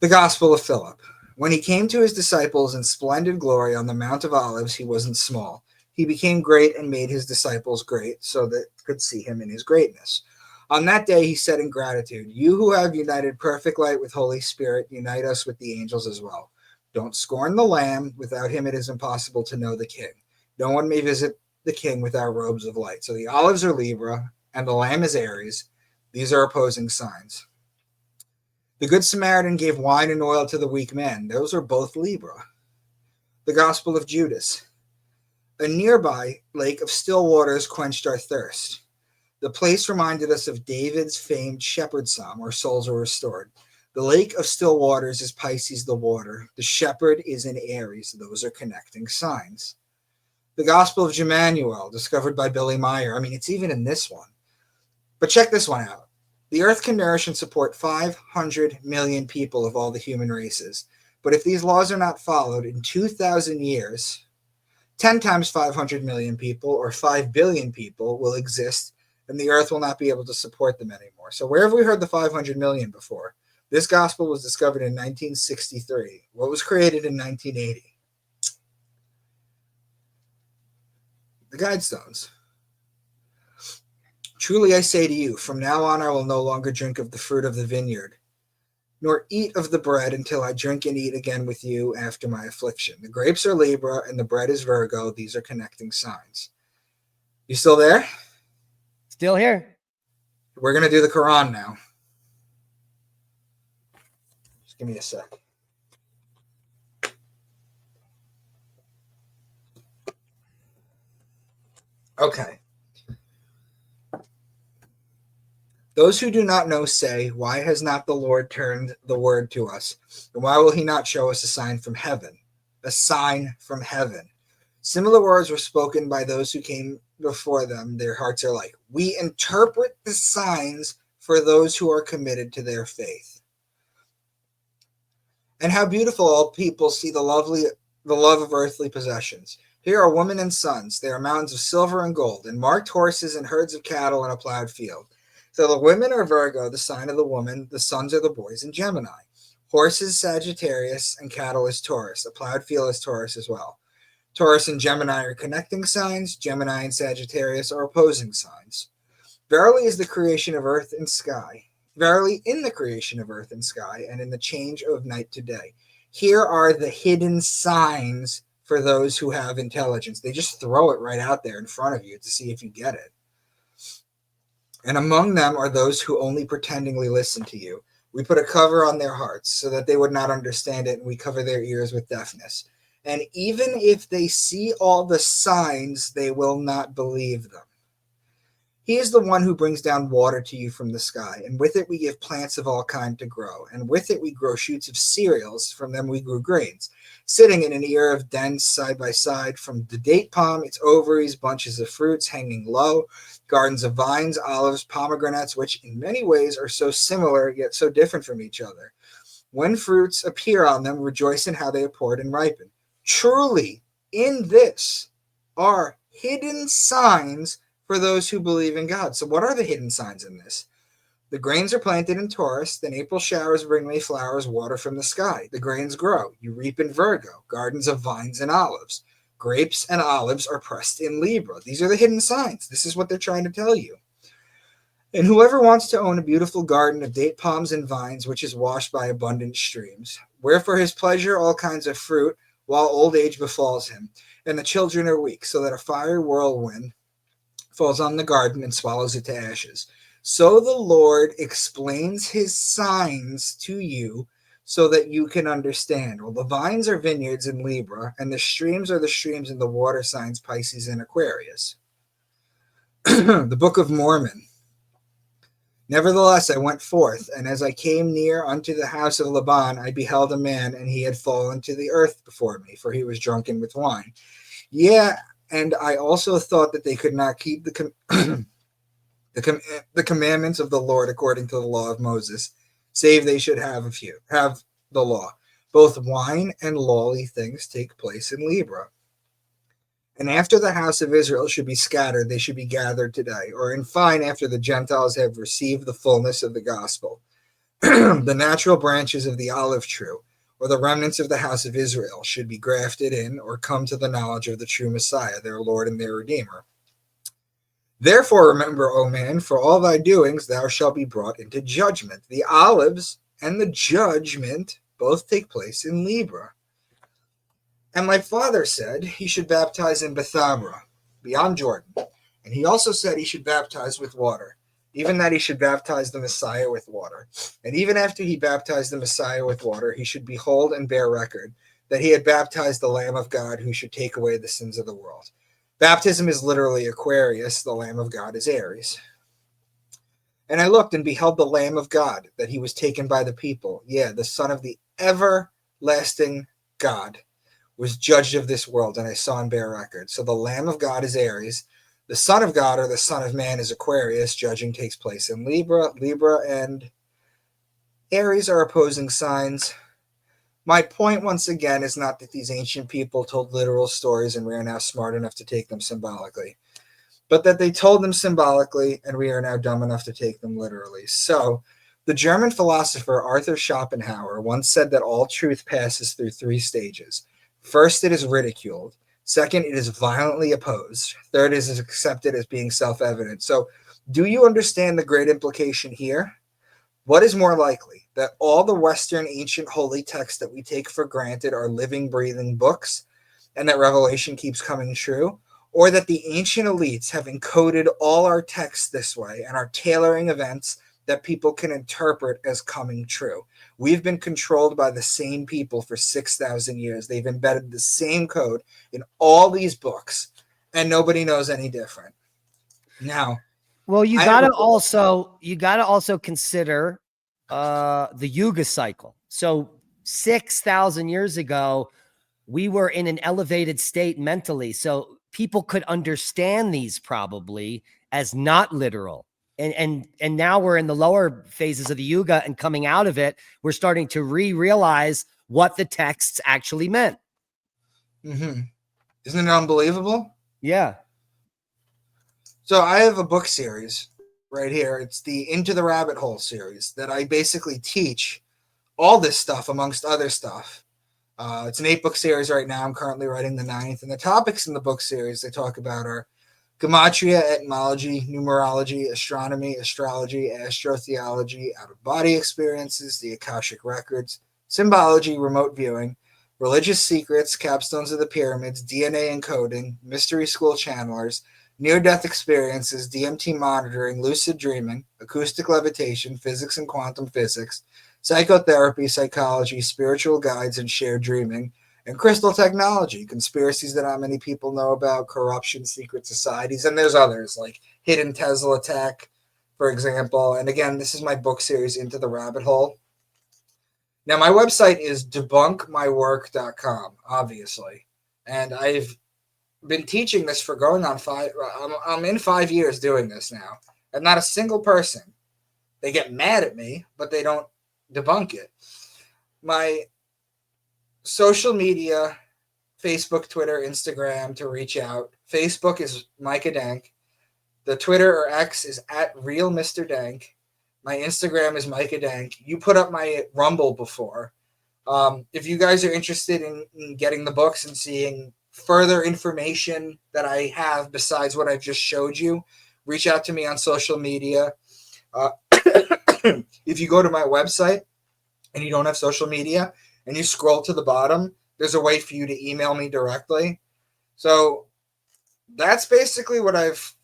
The Gospel of Philip. When he came to his disciples in splendid glory on the Mount of Olives, he wasn't small. He became great and made his disciples great so that could see him in his greatness. On that day, he said in gratitude, you who have united perfect light with Holy Spirit, unite us with the angels as well. Don't scorn the Lamb. Without him, it is impossible to know the King. No one may visit the King without robes of light. So the olives are Libra and the Lamb is Aries. These are opposing signs. The Good Samaritan gave wine and oil to the weak man. Those are both Libra. The Gospel of Judas. A nearby lake of still waters quenched our thirst. The place reminded us of David's famed shepherd psalm, where souls are restored. The lake of still waters is Pisces, the water. The shepherd is in Aries. Those are connecting signs. The Gospel of Emmanuel, discovered by Billy Meyer. I mean, it's even in this one. But check this one out. The earth can nourish and support 500 million people of all the human races. But if these laws are not followed, in 2,000 years, 10 times 500 million people, or 5 billion people, will exist, and the earth will not be able to support them anymore. So where have we heard the 500 million before? This gospel was discovered in 1963. What was created in 1980? The Guidestones. Truly I say to you, from now on I will no longer drink of the fruit of the vineyard, nor eat of the bread until I drink and eat again with you after my affliction. The grapes are Libra and the bread is Virgo. These are connecting signs. You still there? Still here. We're going to do the Quran now. Just give me a sec. Okay. Those who do not know say, why has not the Lord turned the word to us? And why will he not show us a sign from heaven? A sign from heaven. Similar words were spoken by those who came before them. Their hearts are like, we interpret the signs for those who are committed to their faith. And how beautiful all people see the love of earthly possessions. Here are women and sons. There are mountains of silver and gold, and marked horses and herds of cattle in a plowed field. So the women are Virgo, the sign of the woman. The sons are the boys in Gemini. Horses, Sagittarius, and cattle is Taurus. A plowed field is Taurus as well. Taurus and Gemini are connecting signs. Gemini and Sagittarius are opposing signs. Verily is the creation of earth and sky. Verily in the creation of earth and sky, and in the change of night to day. Here are the hidden signs for those who have intelligence. They just throw it right out there in front of you to see if you get it. And among them are those who only pretendingly listen to you. We put a cover on their hearts so that they would not understand it, and we cover their ears with deafness. And even if they see all the signs, they will not believe them. He is the one who brings down water to you from the sky, and with it we give plants of all kind to grow, and with it we grow shoots of cereals, from them we grew grains, sitting in an ear of dens side by side, from the date palm, its ovaries, bunches of fruits hanging low, gardens of vines, olives, pomegranates, which in many ways are so similar yet so different from each other. When fruits appear on them, rejoice in how they are poured and ripen. Truly, in this are hidden signs for those who believe in God. So what are the hidden signs in this? The grains are planted in Taurus, then April showers bring May flowers, water from the sky. The grains grow. You reap in Virgo, gardens of vines and olives. Grapes and olives are pressed in Libra. These are the hidden signs. This is what they're trying to tell you. And whoever wants to own a beautiful garden of date palms and vines, which is washed by abundant streams, where for his pleasure all kinds of fruit, while old age befalls him, and the children are weak, so that a fiery whirlwind falls on the garden and swallows it to ashes. So the Lord explains his signs to you so that you can understand. Well, the vines are vineyards in Libra, and the streams are the streams in the water signs Pisces and Aquarius. The Book of Mormon. Nevertheless, I went forth, and as I came near unto the house of Laban, I beheld a man, and he had fallen to the earth before me, for he was drunken with wine. Yeah, and I also thought that they could not keep the commandments of the Lord according to the law of Moses, save they should have the law. Both wine and lawly things take place in Libra. And after the house of Israel should be scattered, they should be gathered today. Or in fine, after the Gentiles have received the fullness of the gospel, the natural branches of the olive tree, or the remnants of the house of Israel, should be grafted in or come to the knowledge of the true Messiah, their Lord and their Redeemer. Therefore remember, O man, for all thy doings thou shalt be brought into judgment. The olives and the judgment both take place in Libra. And my father said he should baptize in Bethabara, beyond Jordan. And he also said he should baptize with water, even that he should baptize the Messiah with water. And even after he baptized the Messiah with water, he should behold and bear record that he had baptized the Lamb of God who should take away the sins of the world. Baptism is literally Aquarius, the Lamb of God is Aries. And I looked and beheld the Lamb of God, that he was taken by the people. Yeah, the Son of the everlasting God was judged of this world, and I saw and bear record. So the Lamb of God is Aries. The Son of God, or the Son of Man, is Aquarius. Judging takes place in Libra. Libra and Aries are opposing signs. My point, once again, is not that these ancient people told literal stories and we are now smart enough to take them symbolically, but that they told them symbolically and we are now dumb enough to take them literally. So the German philosopher Arthur Schopenhauer once said that all truth passes through three stages. First, it is ridiculed. Second, it is violently opposed. Third, it is accepted as being self-evident. So do you understand the great implication here? What is more likely, that all the Western ancient holy texts that we take for granted are living, breathing books, and that Revelation keeps coming true, or that the ancient elites have encoded all our texts this way and are tailoring events that people can interpret as coming true? We've been controlled by the same people for 6,000 years. They've embedded the same code in all these books, and nobody knows any different. Now, well, you gotta also consider the Yuga cycle. So 6,000 years ago, we were in an elevated state mentally, so people could understand these probably as not literal. And now we're in the lower phases of the Yuga, and coming out of it, we're starting to realize what the texts actually meant. Mm-hmm. Isn't it unbelievable? Yeah. So I have a book series right here. It's the Into the Rabbit Hole series that I basically teach all this stuff amongst other stuff. It's an 8-book series right now. I'm currently writing the 9th. And the topics in the book series they talk about are gematria, etymology, numerology, astronomy, astrology, astro, theology, out-of-body experiences, the Akashic records, symbology, remote viewing, religious secrets, capstones of the pyramids, DNA encoding, mystery school channelers, near-death experiences, DMT monitoring, lucid dreaming, acoustic levitation, physics and quantum physics, psychotherapy, psychology, spiritual guides, and shared dreaming, and crystal technology, conspiracies that not many people know about, corruption, secret societies, and there's others like hidden Tesla tech, for example. And again, this is my book series, Into the Rabbit Hole. Now, my website is debunkmywork.com, obviously, and I've been teaching this for going on I'm in 5 years doing this now, and not a single person. They get mad at me, but they don't debunk it. My social media, Facebook, Twitter, Instagram to reach out. Facebook is Micah Dank. The Twitter or X is at Real Mr. Dank. My Instagram is Micah Dank. You put up my Rumble before. If you guys are interested in getting the books and seeing further information that I have besides what I've just showed you, reach out to me on social media. If you go to my website and you don't have social media and you scroll to the bottom, there's a way for you to email me directly. So that's basically what I've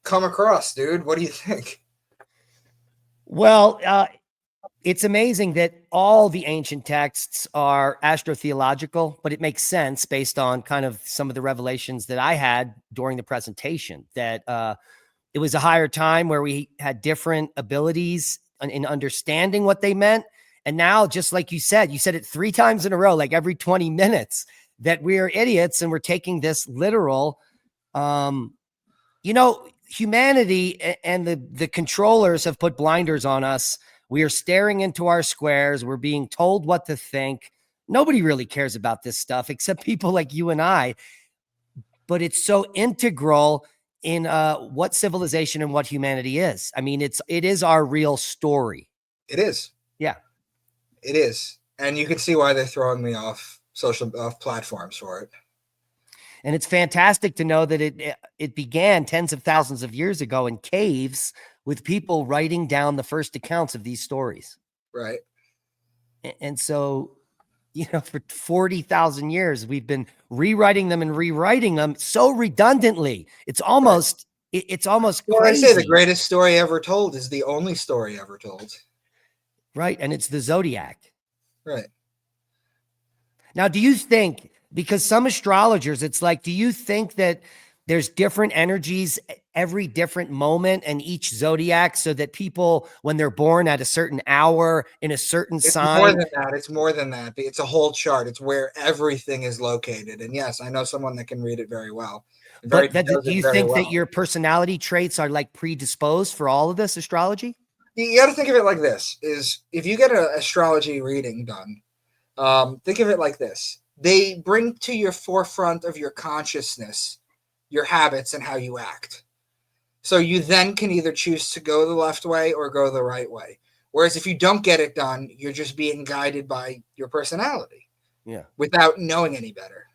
come across, dude. What do you think? Well, It's amazing that all the ancient texts are astrotheological, but it makes sense based on kind of some of the revelations that I had during the presentation, that it was a higher time where we had different abilities in understanding what they meant. And now, just like you said it 3 times in a row, like every 20 minutes, that we're idiots and we're taking this literal. Humanity and the controllers have put blinders on us. We are staring into our squares. We're being told what to think. Nobody really cares about this stuff except people like you and I. But it's so integral in what civilization and what humanity is. I mean, it is our real story. It is. Yeah. It is. And you can see why they're throwing me off platforms for it. And it's fantastic to know that it began tens of thousands of years ago in caves with people writing down the first accounts of these stories. Right. And so, for 40,000 years, we've been rewriting them so redundantly. It's almost, it's almost crazy. Well, I say the greatest story ever told is the only story ever told. Right. And it's the Zodiac. Right. Now, do you think, because some astrologers, it's like, do you think that there's different energies every different moment and each zodiac, so that people, when they're born at a certain hour in a certain sign? More than that. It's more than that. It's a whole chart. It's where everything is located. And yes, I know someone that can read it very well. But do you think that your personality traits are like predisposed for all of this astrology? You got to think of it like this: is if you get an astrology reading done, think of it like this. They bring to your forefront of your consciousness your habits and how you act. So you then can either choose to go the left way or go the right way. Whereas if you don't get it done, you're just being guided by your personality. Yeah. Without knowing any better.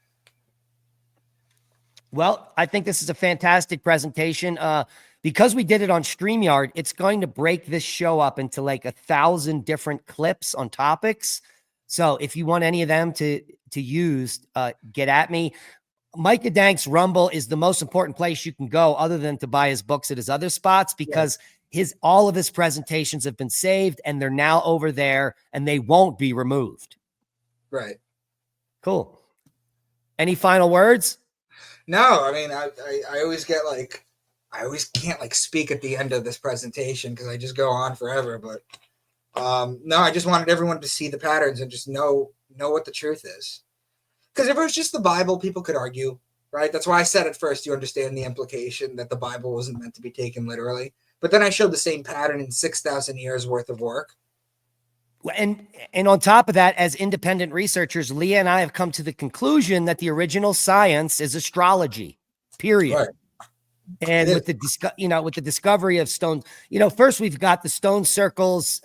Well, I think this is a fantastic presentation. Because we did it on StreamYard, it's going to break this show up into like 1,000 different clips on topics. So if you want any of them to use, get at me. Micah Dank's Rumble is the most important place you can go, other than to buy his books at his other spots, because all of his presentations have been saved and they're now over there and they won't be removed. Right. Cool. Any final words? No, I mean, I always get like, I always can't like speak at the end of this presentation because I just go on forever. But no, I just wanted everyone to see the patterns and just know what the truth is. Because if it was just the Bible, people could argue, right? That's why I said at first, you understand the implication that the Bible wasn't meant to be taken literally. But then I showed the same pattern in 6,000 years worth of work. And on top of that, as independent researchers, Leah and I have come to the conclusion that the original science is astrology, period. Right. And with the discovery of stones, first we've got the stone circles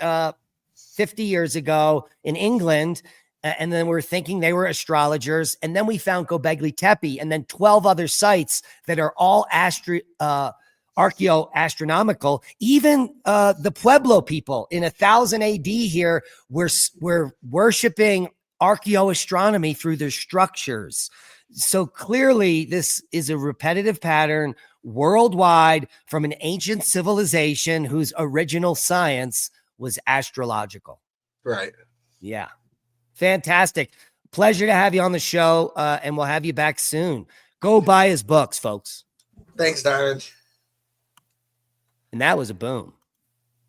50 years ago in England. And then we're thinking they were astrologers. And then we found Göbekli Tepe and then 12 other sites that are all archaeoastronomical. Even the Pueblo people in 1000 AD here were worshiping archaeoastronomy through their structures. So clearly this is a repetitive pattern worldwide from an ancient civilization whose original science was astrological. Right. Yeah. Fantastic. Pleasure to have you on the show, and we'll have you back soon. Go buy his books, folks. Thanks, Diamond. And that was a boom.